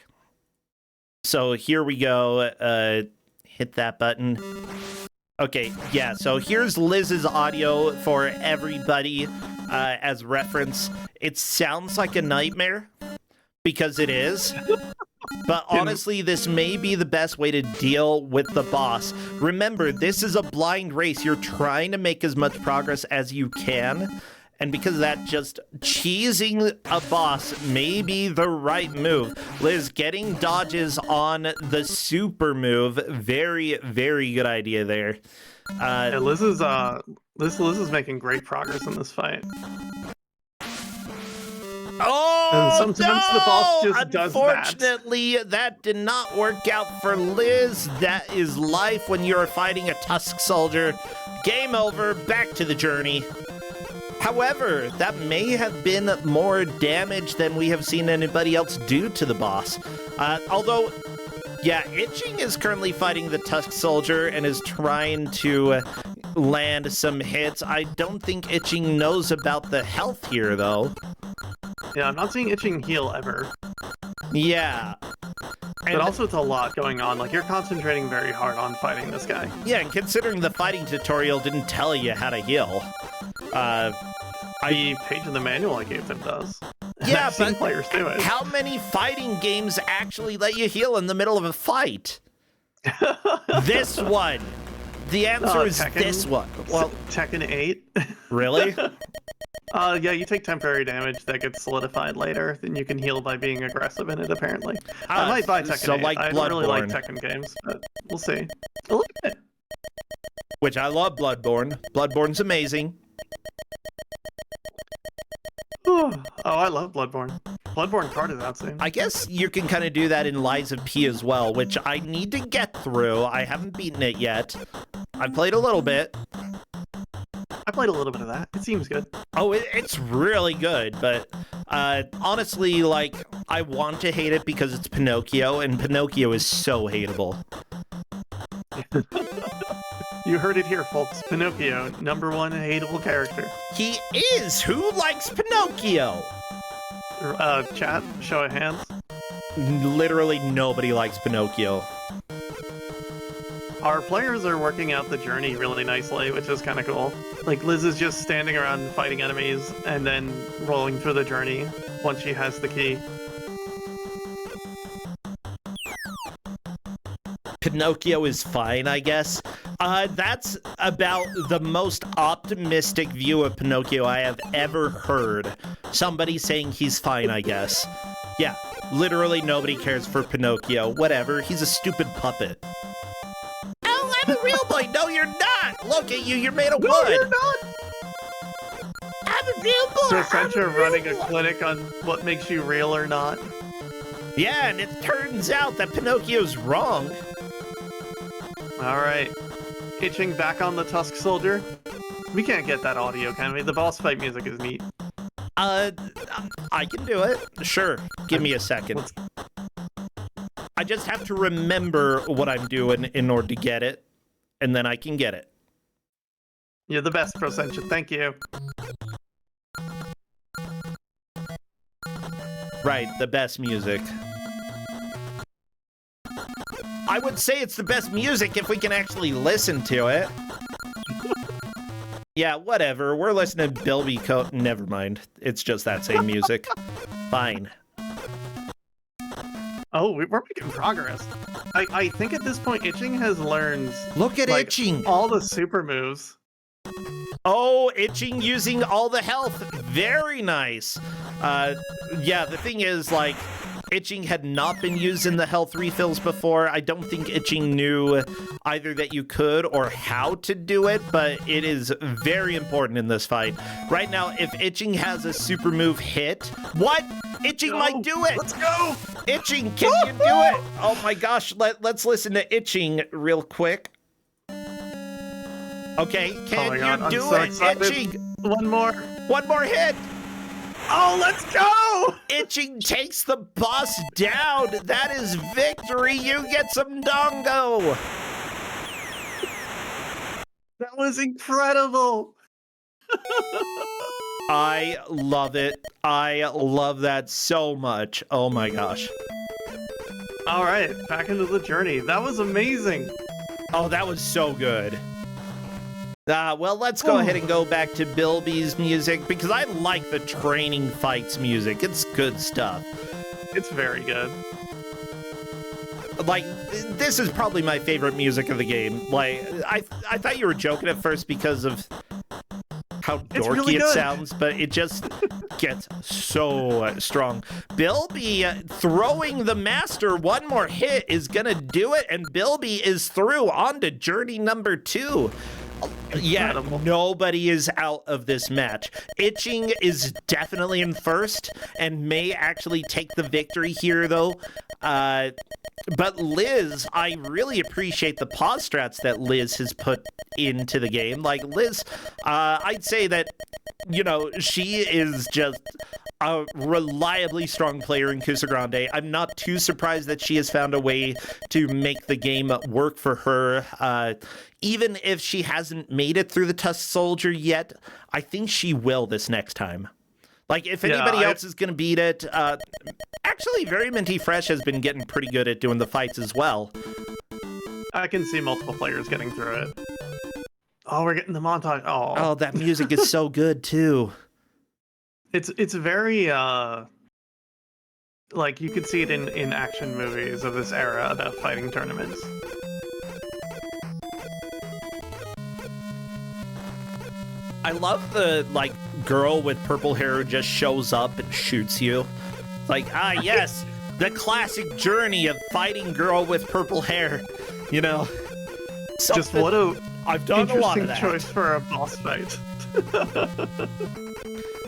So here we go. Hit that button. Okay, yeah, so here's Liz's audio for everybody as reference. It sounds like a nightmare, because it is. But honestly, this may be the best way to deal with the boss. Remember, this is a blind race. You're trying to make as much progress as you can. And because of that, just cheesing a boss may be the right move. Liz, getting dodges on the super move, very, very good idea there. Yeah, Liz is making great progress in this fight. Oh, and sometimes no! the boss just does that. Unfortunately, that did not work out for Liz. That is life when you're fighting a Tusk Soldier. Game over, back to the journey. However, that may have been more damage than we have seen anybody else do to the boss. Although, yeah, Itching is currently fighting the Tusk Soldier and is trying to land some hits. I don't think Itching knows about the health here, though. Yeah, I'm not seeing Itching heal ever. Yeah. But also it's a lot going on. Like, you're concentrating very hard on fighting this guy. Yeah, and considering the fighting tutorial didn't tell you how to heal. The page in the manual I gave them does. Yeah, I've seen but players do it. How many fighting games actually let you heal in the middle of a fight? This one. The answer is this one. Well, Tekken 8. Really? Yeah, you take temporary damage that gets solidified later, then you can heal by being aggressive in it, apparently. I might buy Tekken 8. Like I don't really like Tekken games, but we'll see. A little bit. Which I love Bloodborne. Bloodborne's amazing. Oh, I love Bloodborne. Bloodborne card is out soon. I guess you can kind of do that in Lies of P as well, which I need to get through. I haven't beaten it yet. I've played a little bit. I played a little bit of that. It seems good. Oh, it's really good, but honestly, like, I want to hate it because it's Pinocchio, and Pinocchio is so hateable. You heard it here, folks. Pinocchio, #1 hateable character. He is! Who likes Pinocchio? Chat, show of hands. Literally nobody likes Pinocchio. Our players are working out the journey really nicely, which is kind of cool. Like, Liz is just standing around fighting enemies and then rolling through the journey once she has the key. Pinocchio is fine, I guess. That's about the most optimistic view of Pinocchio I have ever heard. Somebody saying he's fine, I guess. Yeah, literally nobody cares for Pinocchio. Whatever, he's a stupid puppet. Oh, I'm a real boy. No, you're not. Look at you, you're made of wood. No, you're not. I'm a real boy. So Essentia running a clinic on what makes you real or not. Yeah, and it turns out that Pinocchio's wrong. All right. Itching back on the Tusk Soldier. We can't get that audio, can we? The boss fight music is neat. I can do it. Sure. Give me a second. I just have to remember what I'm doing in order to get it, and then I can get it. You're the best, Prosentia. Thank you. Right, the best music. I would say it's the best music if we can actually listen to it. Yeah, whatever. We're listening to Bilby Coat. Never mind. It's just that same music. Fine. Oh, we're making progress. I think at this point, Itching has learned... Look at Itching! All the super moves. Oh, Itching using all the health. Very nice. Yeah, the thing is, like... Itching had not been using the health refills before. I don't think Itching knew either that you could or how to do it, but it is very important in this fight. Right now, if Itching has a super move hit... What? Itching might do it! Let's go! Itching, can you do it? Oh my gosh, let's listen to Itching real quick. Okay, can you do it, Itching? One more hit! Oh, let's go! Itching takes the boss down. That is victory. You get some dongo. That was incredible. I love it. I love that so much. Oh my gosh. All right, back into the journey. That was amazing. Oh, that was so good. Well, let's go ahead and go back to Bilby's music, because I like the training fights music. It's good stuff. It's very good. Like, this is probably my favorite music of the game. Like, I thought you were joking at first because of how dorky really it good. sounds, but it just gets so strong. Bilby throwing the master. One more hit is gonna do it, and Bilby is through on to journey number 2. Yeah, Incredible. nobody is out of this match. Itching is definitely in first and may actually take the victory here, though. But Liz, I really appreciate the pause strats that Liz has put into the game. Like, Liz, I'd say that, you know, she is just a reliably strong player in Kusogrand8. I'm not too surprised that she has found a way to make the game work for her. Even if she hasn't made it through the Tusk Soldier yet, I think she will this next time. Like, if anybody else is going to beat it, actually, Very Minty Fresh has been getting pretty good at doing the fights as well. I can see multiple players getting through it. Oh, we're getting the montage. Oh, that music is so good, too. It's very, like, you could see it in action movies of this era about fighting tournaments. I love the, like, girl with purple hair who just shows up and shoots you. Like, yes, the classic journey of fighting girl with purple hair, you know? Just what a I've done a lot of interesting that. choice for a boss fight.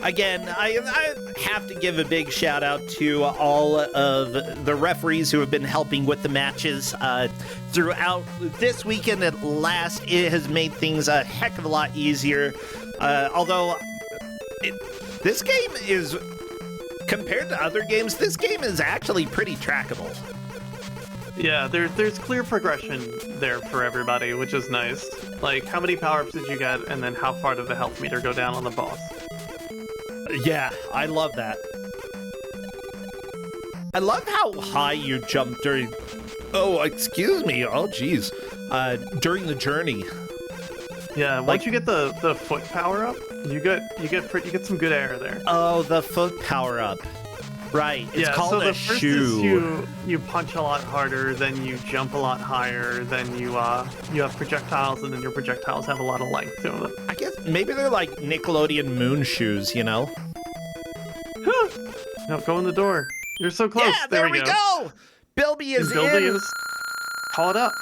Again, I have to give a big shout out to all of the referees who have been helping with the matches throughout this weekend. At last, it has made things a heck of a lot easier. Although this game is, compared to other games, this game is actually pretty trackable. Yeah, there's clear progression there for everybody, which is nice. Like, how many power-ups did you get, and then how far did the health meter go down on the boss? Yeah, I love that. I love how high you jump during... Oh, excuse me. Oh, geez. During the journey. Yeah, once you get the foot power-up, you get some good air there. Oh, the foot power-up. Right, it's called so a the first shoe. is you punch a lot harder, then you jump a lot higher, then you have projectiles, and then your projectiles have a lot of length to them. I guess maybe they're like Nickelodeon moon shoes, you know? No, go in the door. You're so close. Yeah, there we go. Bilby is in. Call it up.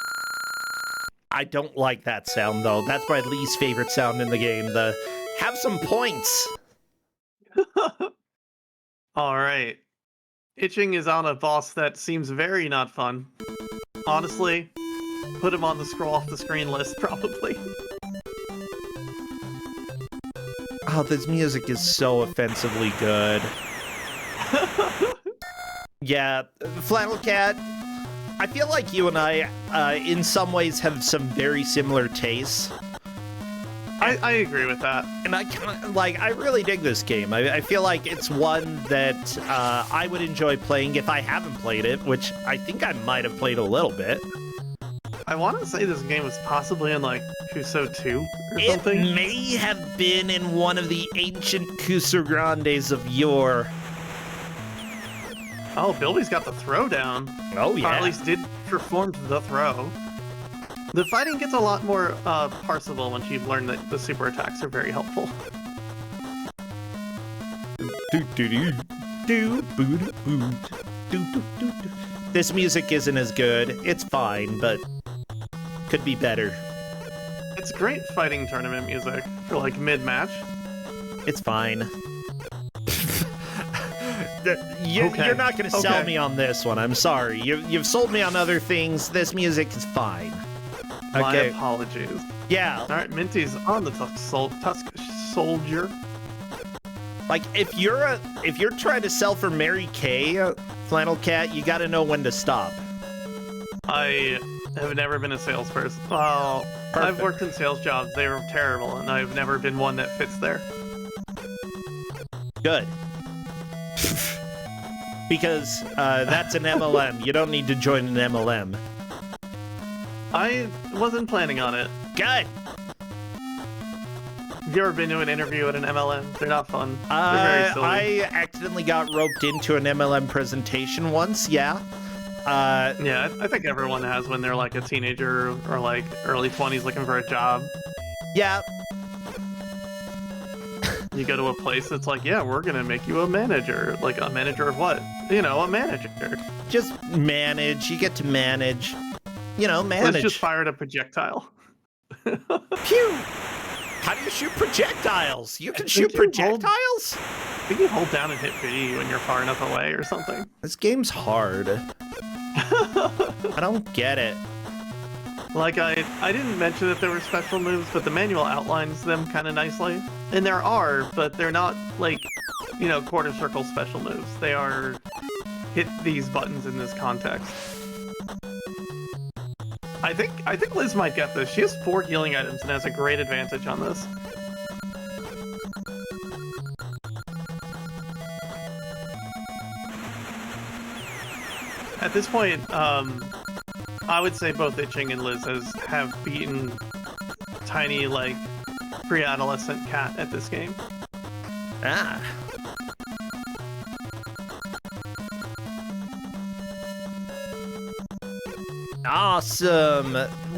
I don't like that sound, though. That's my least favorite sound in the game. The have some points. All right. Itching is on a boss that seems very not fun. Honestly, put him on the scroll off the screen list, probably. Oh, this music is so offensively good. Yeah, Flannel Cat, I feel like you and I, in some ways, have some very similar tastes. I agree with that. And I really dig this game. I feel like it's one that I would enjoy playing if I haven't played it, which I think I might have played a little bit. I want to say this game was possibly in, like, Kuso 2 or something. It may have been in one of the ancient Kusograndes of yore. Oh, Bilby's got the throw down. Oh, yeah. Or at least did perform the throw. The fighting gets a lot more parsable once you learn that the super attacks are very helpful. This music isn't as good. It's fine, but could be better. It's great fighting tournament music for, like, mid-match. It's fine. You're not going to sell me on this one. I'm sorry. You've sold me on other things. This music is fine. My apologies. Yeah. All right, Minty's on the Tusk Soldier. Like, if you're trying to sell for Mary Kay, Flannel Cat, you got to know when to stop. I have never been a salesperson. Well, I've worked in sales jobs. They were terrible, and I've never been one that fits there. Good. Because that's an MLM. You don't need to join an MLM. I wasn't planning on it. Good. Have you ever been to an interview at an MLM? They're not fun. They're very silly. I accidentally got roped into an MLM presentation once, yeah. Yeah, I think everyone has when they're like a teenager or like early 20s looking for a job. Yeah. You go to a place that's like, yeah, we're gonna make you a manager. Like, a manager of what? You know, a manager. Just manage. You get to manage. You know, manage. Let's just fire a projectile. Pew! How do you shoot projectiles? You can shoot projectiles? I think you hold down and hit B when you're far enough away or something. This game's hard. I don't get it. Like, I didn't mention that there were special moves, but the manual outlines them kind of nicely. And there are, but they're not, like, you know, quarter circle special moves. They are hit these buttons in this context. I think Liz might get this. She has 4 healing items and has a great advantage on this. At this point, I would say both Itching and Liz have beaten tiny, like, pre-adolescent Cat at this game. Ah. Awesome.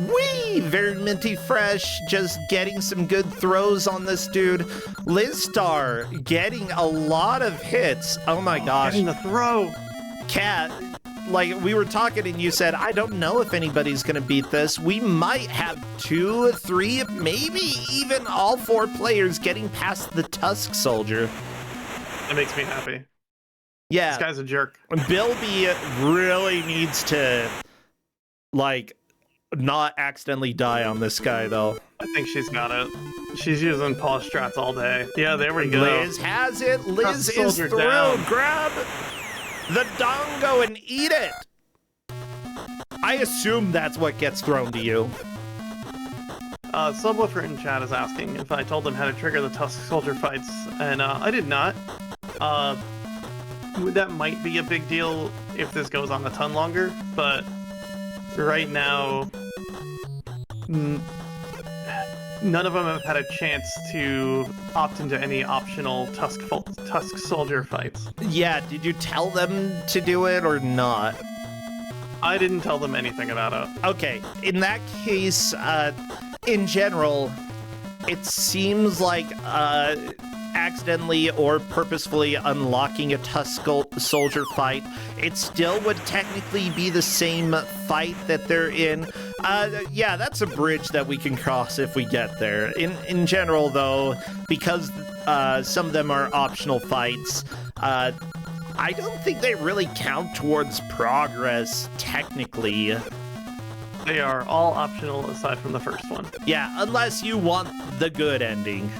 Wee! Very minty fresh. Just getting some good throws on this dude. Lizstar getting a lot of hits. Oh my gosh. Getting the throw. Cat, like we were talking and you said, I don't know if anybody's going to beat this. We might have 2, 3, maybe even all 4 players getting past the Tusk Soldier. That makes me happy. Yeah. This guy's a jerk. Bilby really needs to, like, not accidentally die on this guy, though. I think she's got it. She's using paw strats all day. Yeah, there we go. Liz has it. Liz is through. Down. Grab the dongo and eat it. I assume that's what gets thrown to you. Subwoofer in chat is asking if I told them how to trigger the Tusk Soldier fights, and I did not. That might be a big deal if this goes on a ton longer, but right now, none of them have had a chance to opt into any optional Tusk Soldier fights. Yeah, did you tell them to do it or not? I didn't tell them anything about it. Okay, in that case, in general, it seems like accidentally or purposefully unlocking a Tusk Soldier fight, it still would technically be the same fight that they're in. Yeah, that's a bridge that we can cross if we get there. In general, though, because some of them are optional fights, I don't think they really count towards progress, technically. They are all optional aside from the first one. Yeah, unless you want the good ending.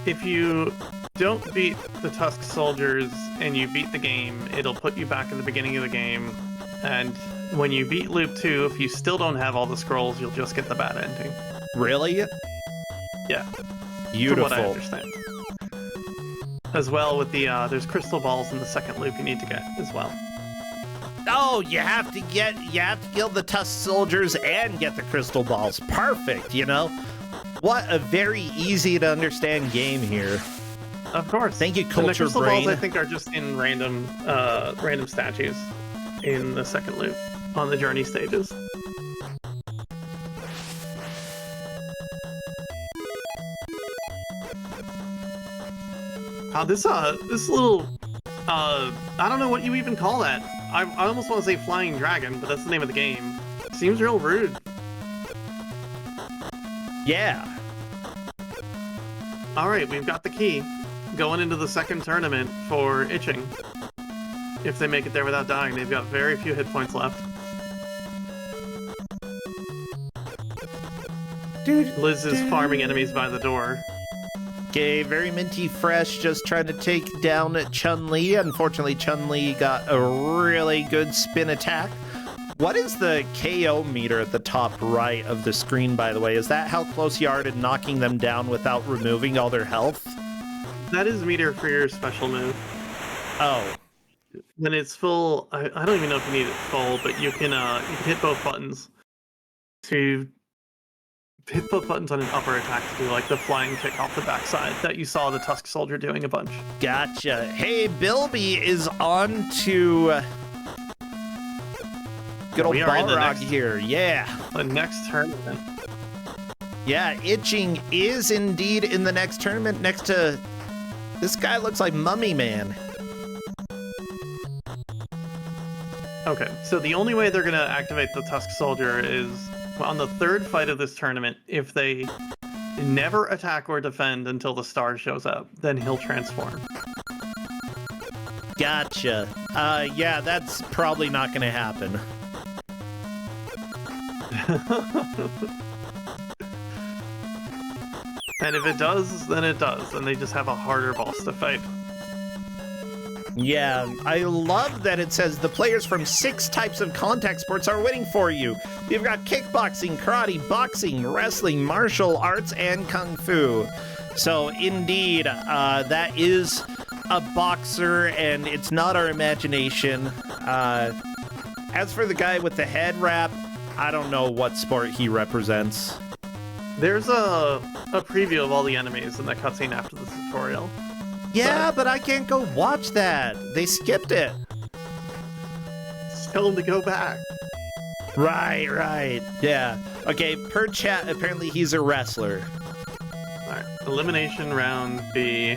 If you don't beat the Tusk Soldiers and you beat the game, it'll put you back in the beginning of the game. And when you beat Loop 2, if you still don't have all the scrolls, you'll just get the bad ending. Really? Yeah. Beautiful. From what I understand. As well with the, there's crystal balls in the second loop you need to get as well. Oh, you have to kill the Tusk Soldiers and get the crystal balls. Perfect, you know? What a very easy to understand game here. Of course. Thank you, Culture and the crystal Brain. balls, I think, are just in random statues in the second loop on the journey stages. This little, I don't know what you even call that. I almost want to say flying dragon, but that's the name of the game. Seems real rude. Yeah. Alright, we've got the key. Going into the second tournament for Itching. If they make it there without dying, they've got very few hit points left. Dude, Liz is farming enemies by the door. Okay, very minty fresh, just trying to take down Chun-Li. Unfortunately, Chun-Li got a really good spin attack. What is the KO meter at the top right of the screen, by the way? Is that how close you are to knocking them down without removing all their health? That is meter for your special move. Oh. When it's full, I don't even know if you need it full, but you can hit both buttons to hit both buttons on an upper attack to do like the flying kick off the backside that you saw the Tusk Soldier doing a bunch. Gotcha. Hey, Bilby is on to Good old We are in the Balrog next- here. Yeah. The next tournament. Yeah, Itching is indeed in the next tournament next to... This guy looks like Mummy Man. Okay, so the only way they're going to activate the Tusk Soldier is on the third fight of this tournament. If they never attack or defend until the star shows up, then he'll transform. Gotcha. Yeah, that's probably not going to happen. And if it does, then it does, and they just have a harder boss to fight. Yeah, I love that it says the players from 6 types of contact sports are waiting for you. You've got kickboxing, karate, boxing, wrestling, martial arts, and kung fu. So indeed, that is a boxer, and it's not our imagination. As for the guy with the head wrap, I don't know what sport he represents. There's a preview of all the enemies in the cutscene after the tutorial. Yeah, but I can't go watch that. They skipped it. Tell them to go back. Right. Yeah. Okay, per chat, apparently he's a wrestler. Alright, elimination round B.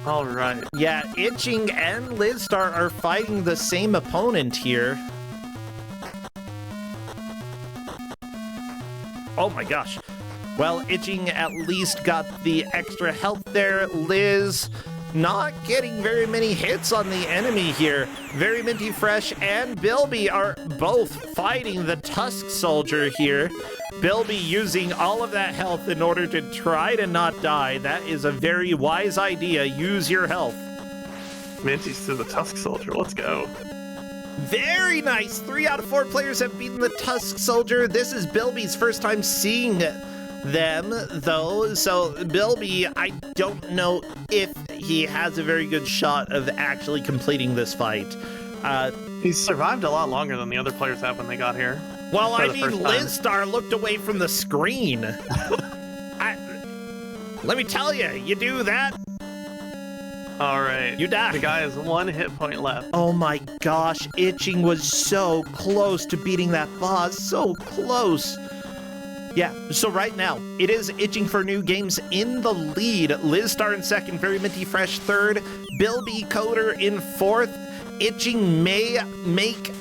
Alright. Yeah, Itching and Lizstar are fighting the same opponent here. Oh my gosh. Well, Itching at least got the extra health there. Liz not getting very many hits on the enemy here. Very Minty Fresh and Bilby are both fighting the Tusk Soldier here. Bilby using all of that health in order to try to not die. That is a very wise idea. Use your health. Minty's to the Tusk Soldier, let's go. Very nice. 3 out of 4 players have beaten the Tusk Soldier. This is Bilby's first time seeing them, though. So Bilby, I don't know if he has a very good shot of actually completing this fight. He's survived a lot longer than the other players have when they got here. Well, For I the mean, first time. Lizstar looked away from the screen. Let me tell you, you do that, Alright. you die. The guy has 1 hit point left. Oh my gosh, Itching was so close to beating that boss, so close. Yeah, so right now, it is Itching for New Games in the lead. Lizstar in second, Very Minty Fresh third, Bilby Coder in fourth. Itching may make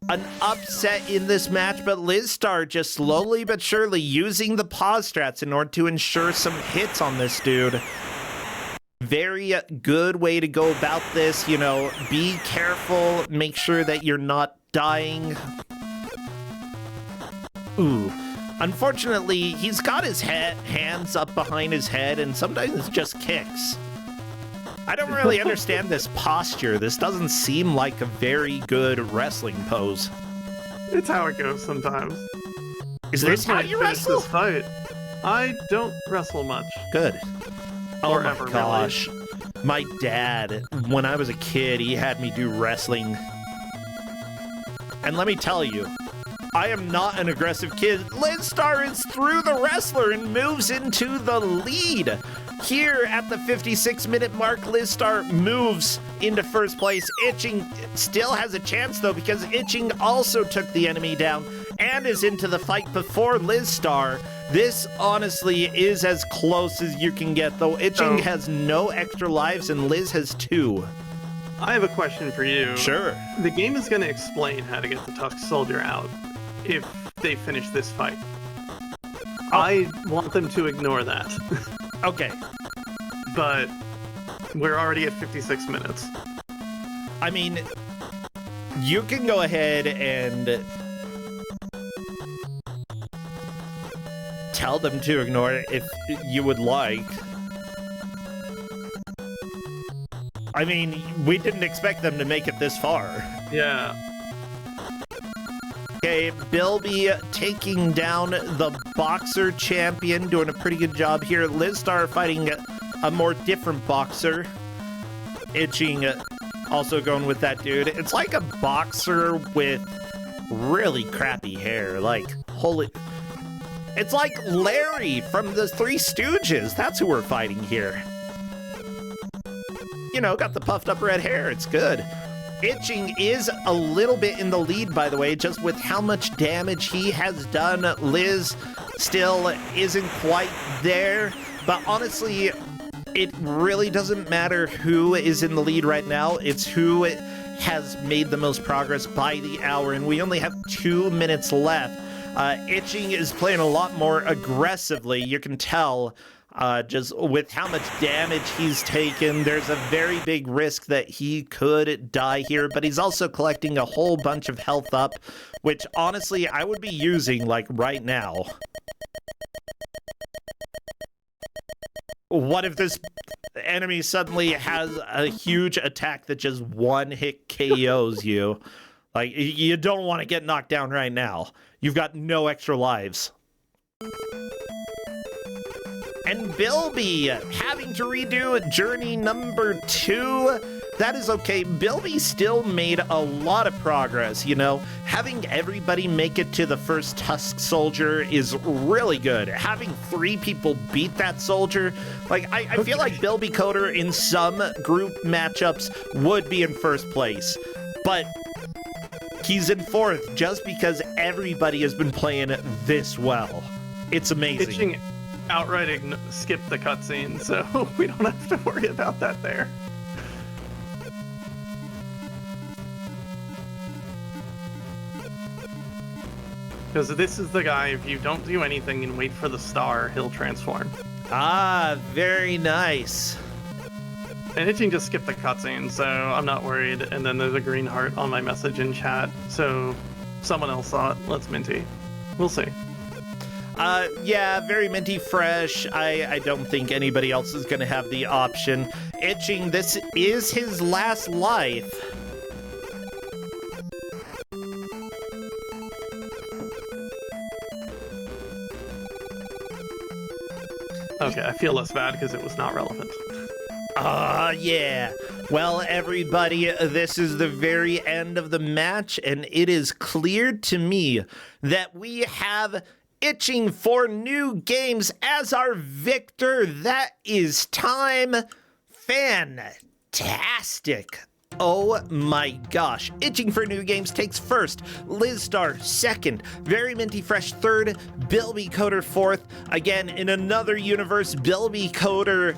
an upset in this match, but Lizstar just slowly but surely using the pause strats in order to ensure some hits on this dude. Very good way to go about this, you know, be careful, make sure that you're not dying. Ooh. Unfortunately, he's got his hands up behind his head, and sometimes it's just kicks. I don't really understand this posture. This doesn't seem like a very good wrestling pose. It's how it goes sometimes. Is this how might you finish wrestle? This fight. I don't wrestle much. Good. Oh Or my ever, really. gosh. My dad, when I was a kid, he had me do wrestling. And let me tell you, I am not an aggressive kid. Lizstar is through the wrestler and moves into the lead. Here at the 56-minute mark, Lizstar moves into first place. Itching still has a chance, though, because Itching also took the enemy down and is into the fight before Lizstar. This, honestly, is as close as you can get, though. Itching has no extra lives, and Liz has 2. I have a question for you. Sure. The game is going to explain how to get the Tusk Soldier out if they finish this fight. I want them to ignore that. Okay. But we're already at 56 minutes. I mean, you can go ahead and tell them to ignore it if you would like. I mean, we didn't expect them to make it this far. Yeah. Okay, Bilby taking down the boxer champion, doing a pretty good job here. Lizstar fighting a more different boxer. Itching, also going with that dude. It's like a boxer with really crappy hair. Like, holy... It's like Larry from the Three Stooges. That's who we're fighting here. You know, got the puffed up red hair. It's good. Itching is a little bit in the lead, by the way, just with how much damage he has done. Liz still isn't quite there, but honestly, it really doesn't matter who is in the lead right now. It's who has made the most progress by the hour, and we only have 2 minutes left. Itching is playing a lot more aggressively. You can tell just with how much damage he's taken. There's a very big risk that he could die here, but he's also collecting a whole bunch of health up, which honestly I would be using like right now. What if this enemy suddenly has a huge attack that just one-hit KOs you? Like, you don't want to get knocked down right now. You've got no extra lives. And Bilby having to redo journey number 2. That is okay. Bilby still made a lot of progress, you know. Having everybody make it to the first Tusk Soldier is really good. Having 3 people beat that soldier, like, I feel like Bilby Coder in some group matchups would be in first place. But he's in 4th just because everybody has been playing this well. It's amazing. Itching outright skip the cutscene, so we don't have to worry about that there. Because this is the guy, if you don't do anything and wait for the star, he'll transform. Ah, very nice. And Itching just skipped the cutscene, so I'm not worried. And then there's a green heart on my message in chat, so someone else saw it. Let's Minty. We'll see. Yeah, very minty fresh. I don't think anybody else is gonna have the option. Itching, this is his last life. Okay, I feel less bad because it was not relevant. Yeah. Well, everybody, this is the very end of the match, and it is clear to me that we have Itching for New Games as our victor. That is time. Fantastic. Oh my gosh. Itching for New Games takes first, Lizstar second, Very Minty Fresh third, Bilby Coder fourth. Again, in another universe, Bilby Coder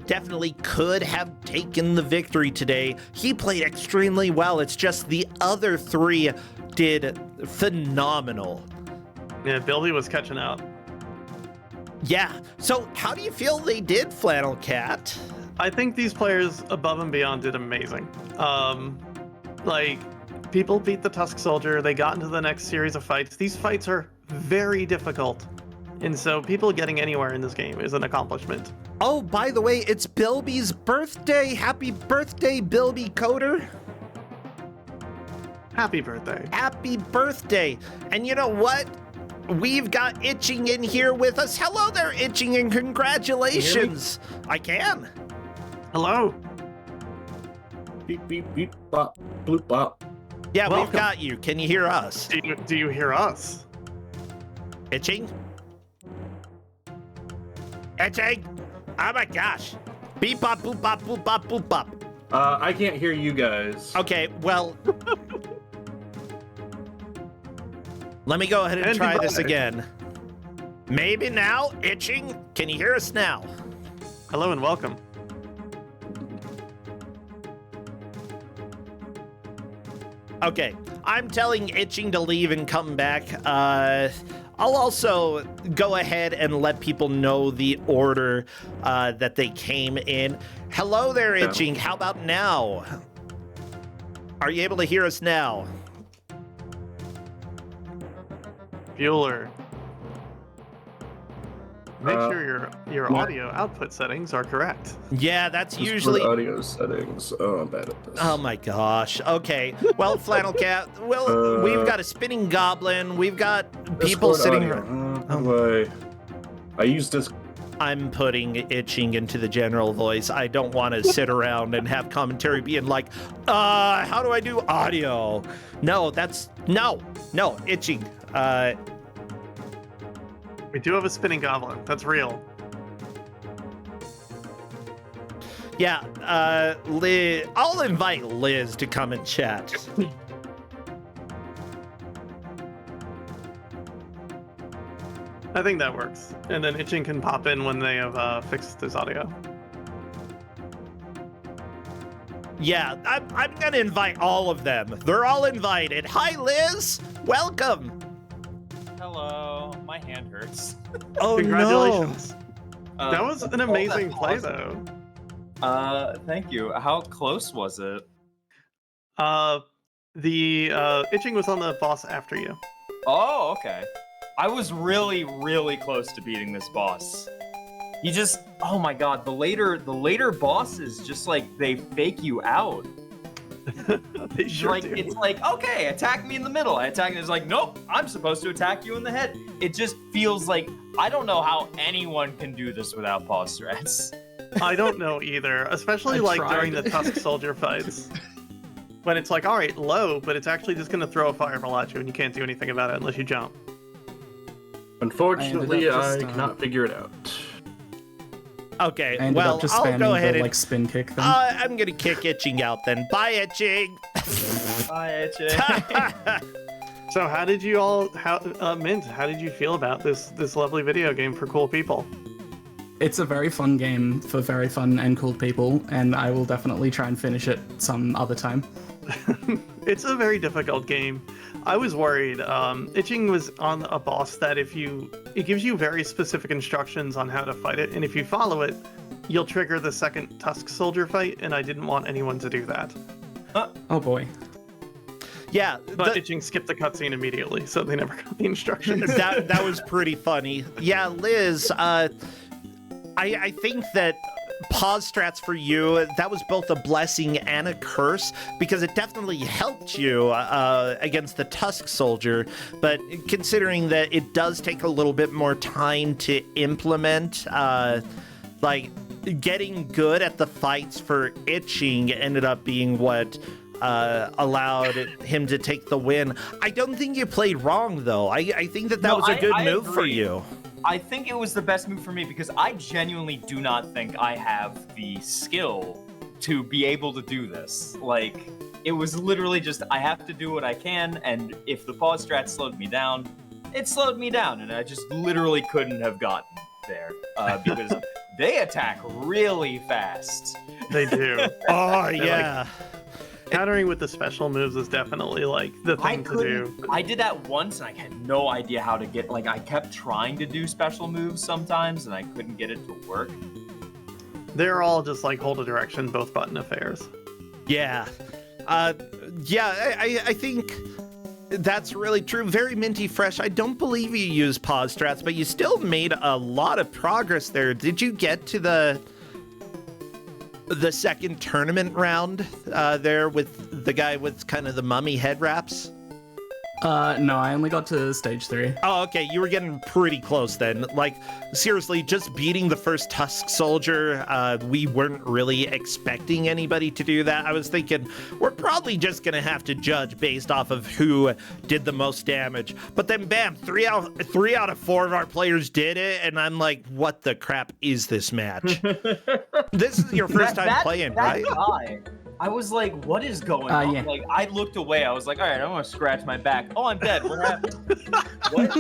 definitely could have taken the victory today. He played extremely well. It's just the other 3 did phenomenal. Yeah, Bilby was catching up. Yeah. So how do you feel they did, Flannel Cat? I think these players above and beyond did amazing. Like, people beat the Tusk Soldier, they got into the next series of fights. These fights are very difficult, and so people getting anywhere in this game is an accomplishment. Oh, by the way, it's Bilby's birthday. Happy birthday, Bilby Coder. Happy birthday. Happy birthday. And you know what? We've got Itching in here with us. Hello there, Itching, and congratulations. I can. Hello. Beep, beep, beep, bop, bloop, bop. Yeah, Welcome. we've got you. Can you hear us? Do you hear us? Itching? Itching? Oh my gosh. Beep, bop, boop, bop, boop, bop, boop, bop. I can't hear you guys. Okay, well... Let me go ahead and try this again. Maybe now, Itching? Can you hear us now? Hello and welcome. Okay, I'm telling Itching to leave and come back. I'll also go ahead and let people know the order that they came in. Hello there, Itching. How about now? Are you able to hear us now? Bueller. Make sure your audio output settings are correct. Yeah, that's Just usually... for audio settings. Oh, I'm bad at this. Oh my gosh. Okay. Well, Flannel Cat, well, we've got a spinning goblin. We've got people Discord sitting... audio. I use this. I'm putting Itching into the general voice. I don't want to sit around and have commentary being like, how do I do audio? No, that's... No, Itching. We do have a spinning goblin. That's real. Yeah, Liz, I'll invite Liz to come and chat. I think that works. And then Itching can pop in when they have fixed his audio. Yeah, I'm gonna invite all of them. They're all invited. Hi, Liz. Welcome. Hello, my hand hurts. Oh, Congratulations. That was an oh, amazing that's play, awesome. though. Thank you. How close was it? The Itching was on the boss after you. Oh, okay. I was really, really close to beating this boss. You just, oh my god, the later bosses just like they fake you out. They sure Like do. it's like, okay, attack me in the middle. I attack and it's like, nope, I'm supposed to attack you in the head. It just feels like I don't know how anyone can do this without pause strats. I don't know either, especially I like tried. during the Tusk Soldier fights. When it's like, all right, low, but it's actually just going to throw a fireball at you and you can't do anything about it unless you jump. Unfortunately, I ended up I just, cannot figure it out. Okay, I ended well, up just I'll spamming go ahead the, and like spin kick thing. I'm gonna kick Itching out then. Bye, Itching. Bye, Itchy. So how did you all, Mint, how did you feel about this lovely video game for cool people? It's a very fun game for very fun and cool people, and I will definitely try and finish it some other time. It's a very difficult game. I was worried. Itching was on a boss that it gives you very specific instructions on how to fight it, and if you follow it, you'll trigger the second Tusk Soldier fight, and I didn't want anyone to do that. Oh boy. Yeah, But Itching skipped the cutscene immediately, so they never got the instructions. that was pretty funny. Yeah, Liz, I think that pause strats for you, that was both a blessing and a curse, because it definitely helped you against the Tusk Soldier, but considering that it does take a little bit more time to implement, like, getting good at the fights for Itching ended up being what allowed him to take the win. I don't think you played wrong, though. I think that was a good move for you. I think it was the best move for me because I genuinely do not think I have the skill to be able to do this. Like, it was literally just, I have to do what I can, and if the pause strat slowed me down, it slowed me down, and I just literally couldn't have gotten there because they attack really fast. They do. Oh, They're yeah. Countering with the special moves is definitely like the thing to do. I did that once and I had no idea how to get, like, I kept trying to do special moves sometimes and I couldn't get it to work. They're all just like hold a direction, both button affairs. Yeah. I think that's really true. Very minty fresh. I don't believe you use pause strats, but you still made a lot of progress there. Did you get to the second tournament round there with the guy with kind of the mummy head wraps? No, I only got to stage 3. Oh, okay. You were getting pretty close then. Like, seriously, just beating the first Tusk Soldier, we weren't really expecting anybody to do that. I was thinking, we're probably just going to have to judge based off of who did the most damage. But then, bam, 3 out of 4 of our players did it, and I'm like, what the crap is this match? This is your first time playing, right? Guy, I was like, what is going on? Yeah. Like, I looked away. I was like, all right, I'm going to scratch my back. Oh, I'm dead. What happened? What?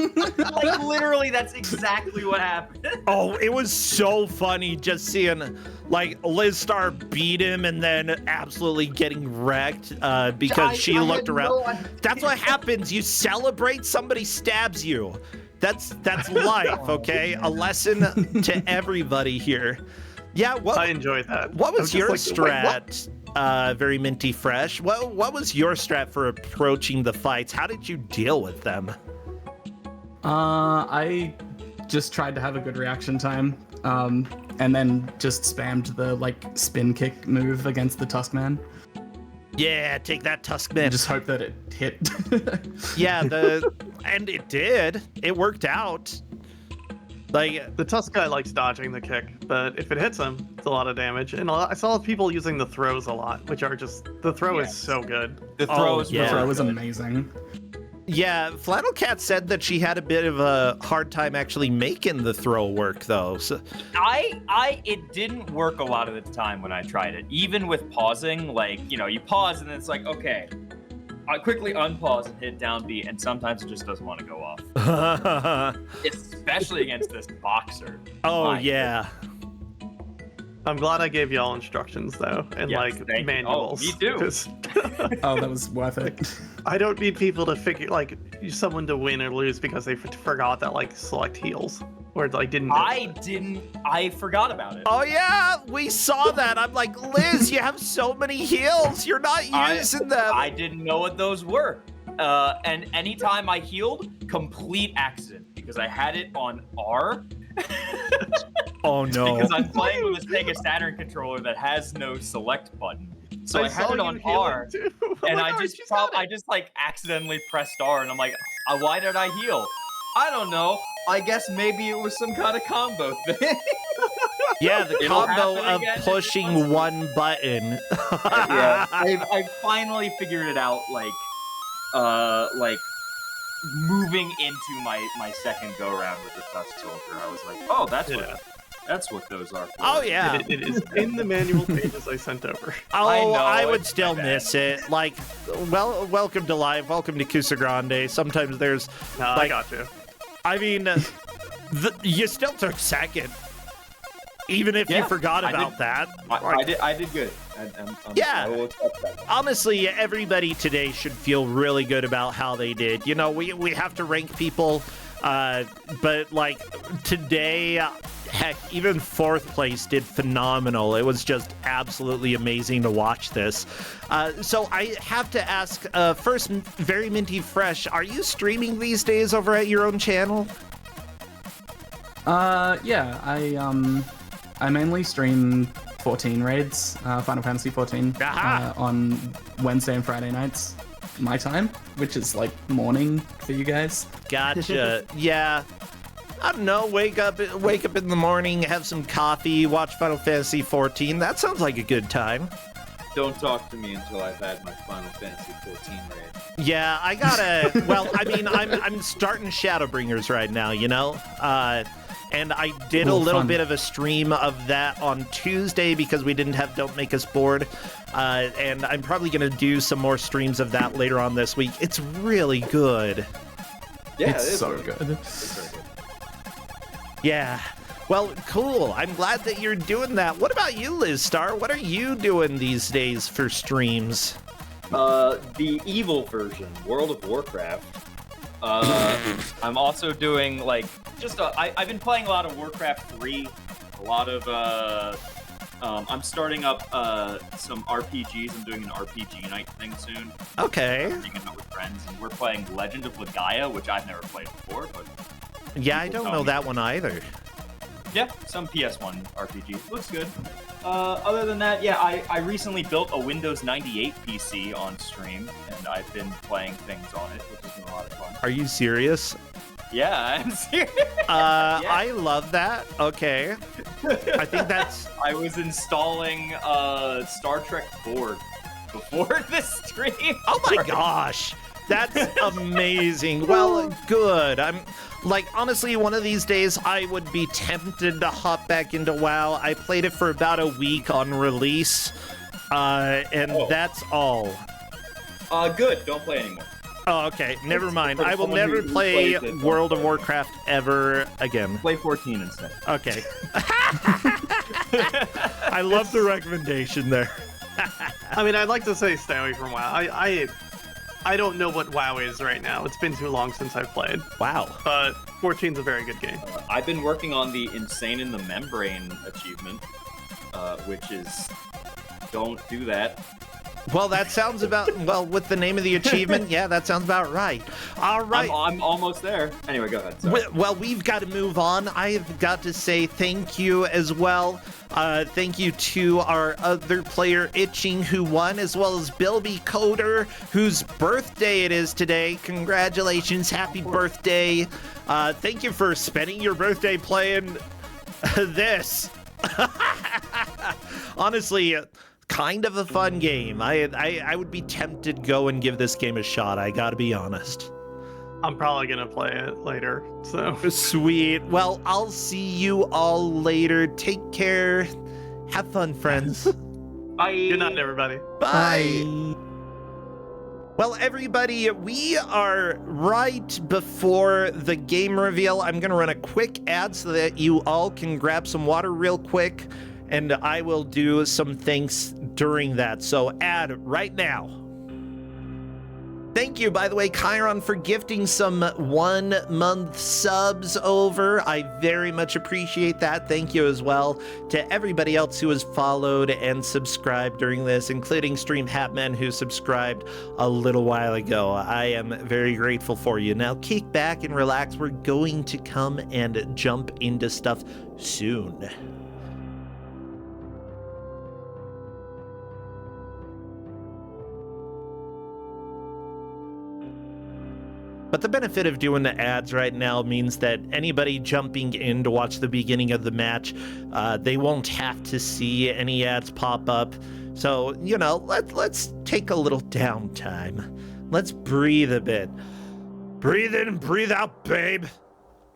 Like, literally, that's exactly what happened. Oh, it was so funny just seeing, like, Liz Star beat him and then absolutely getting wrecked because she looked around. That's what happens. You celebrate, somebody stabs you. That's life, okay? A lesson to everybody here. Yeah, I enjoyed that. What was your like, strat? Very minty fresh. What was your strat for approaching the fights? How did you deal with them? I just tried to have a good reaction time, and then just spammed the like spin kick move against the Tuskman. Yeah, take that, Tuskman. Just hope that it hit. Yeah, and it did. It worked out. Like, The Tusk guy likes dodging the kick, but if it hits him, it's a lot of damage. And I saw people using the throws a lot, which are just, the throw is so good. The throw is yeah. The throw was amazing. Yeah, Flannel Cat said that she had a bit of a hard time actually making the throw work, though. So It didn't work a lot of the time when I tried it. Even with pausing, like, you know, you pause and then it's like, okay, I quickly unpause and hit down B, and sometimes it just doesn't want to go off. Especially against this boxer. Oh, My yeah. I'm glad I gave y'all instructions though, and Yes, like thank you. manuals. Oh, me too. 'cause Oh, that was worth it. I don't need people to figure like someone to win or lose because they forgot that like select heals or like didn't. I forgot about it. Oh, yeah, we saw that. I'm like, Liz, you have so many heals. You're not using them. I didn't know what those were. And anytime I healed, complete accident because I had it on R. Oh, no. Because I'm playing with a Sega Saturn controller that has no select button. So I had saw it you on heal R, it, too. Oh and my I God, just she's got I it. just like accidentally pressed R, and I'm like, why did I heal? I don't know. I guess maybe it was some kind of combo thing. Yeah, the It'll combo happen of again if it pushing wants to. one button. Yeah, I finally figured it out. Like moving into my second go round with the Dust Soldier, I was like, oh, that's what those are for. Oh, yeah. It is in the manual pages I sent over. Oh, I know, I would it's still my miss it. Like, well, welcome to live. Welcome to Kusogrand8. Sometimes there's, No, I like, got you. I mean, you still took second, even if you Yeah, forgot I about did. that. I did good. Yeah. I will accept that. Honestly, everybody today should feel really good about how they did. You know, we have to rank people, but like today, heck, even fourth place did phenomenal. It was just absolutely amazing to watch this. So I have to ask, first, very minty fresh, are you streaming these days over at your own channel? Yeah, I mainly stream 14 raids, Final Fantasy 14, Aha! on Wednesday and Friday nights, my time, which is like morning for you guys. Gotcha. Yeah. I don't know. Wake up in the morning, have some coffee, watch Final Fantasy 14. That sounds like a good time. Don't talk to me until I've had my Final Fantasy 14 raid. Yeah, I gotta. Well, I mean, I'm starting Shadowbringers right now, you know. And I did a Ooh, little fun. bit of a stream of that on Tuesday because we didn't have Don't Make Us Bored. And I'm probably gonna do some more streams of that later on this week. It's really good. Yeah, It's it is so very good. It's very good. Yeah. Well, cool. I'm glad that you're doing that. What about you, Liz Star? What are you doing these days for streams? The evil version, World of Warcraft. I'm also doing like I've been playing a lot of Warcraft 3, a lot of I'm starting up some RPGs. I'm doing an RPG night thing soon. Okay. Hanging out with friends, and we're playing Legend of Legaia, which I've never played before, but Yeah, I don't know that one either. yeah, some PS1 RPG. Looks good. Other than that, yeah, I recently built a Windows 98 PC on stream, and I've been playing things on it, which has been a lot of fun. Are you serious? Yeah, I'm serious. I love that. Okay. I think that's... I was installing Star Trek board before this stream. Oh my gosh. That's amazing. Well, good. I'm like, honestly, one of these days I would be tempted to hop back into WoW. I played it for about a week on release, and that's all. Good. Don't play anymore. Oh, okay. Never mind. for I will someone never who play plays it, World of don't play it. Warcraft ever again. Play 14 instead. Okay. I love the recommendation there. I mean, I'd like to say stay away from WoW. I don't know what WoW is right now. It's been too long since I've played. Wow. But 14's a very good game. I've been working on the Insane in the Membrane achievement, which is don't do that. Well, that sounds about, well, with the name of the achievement, yeah, that sounds about right. All right. I'm almost there. Anyway, go ahead. Sorry. Well, we've got to move on. I've got to say thank you as well. Thank you to our other player, Itching, who won, as well as Bilby Coder, whose birthday it is today. Congratulations. Happy birthday. Thank you for spending your birthday playing this. Honestly, kind of a fun game. I would be tempted to go and give this game a shot. I gotta be honest. I'm probably gonna play it later. So Sweet. Well, I'll see you all later. Take care. Have fun, friends. Bye. good night, everybody. Bye. Well, everybody, we are right before the game reveal. I'm going to run a quick ad so that you all can grab some water real quick, and I will do some things during that. So, ad right now. Thank you, by the way, Chiron, for gifting some 1 month subs over. I very much appreciate that. Thank you as well to everybody else who has followed and subscribed during this, including Stream Hatman, who subscribed a little while ago. I am very grateful for you. Now, kick back and relax. We're going to come and jump into stuff soon. But the benefit of doing the ads right now means that anybody jumping in to watch the beginning of the match, they won't have to see any ads pop up. So, you know, let's take a little downtime. Let's breathe a bit. Breathe in, breathe out, babe.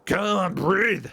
Come on, breathe.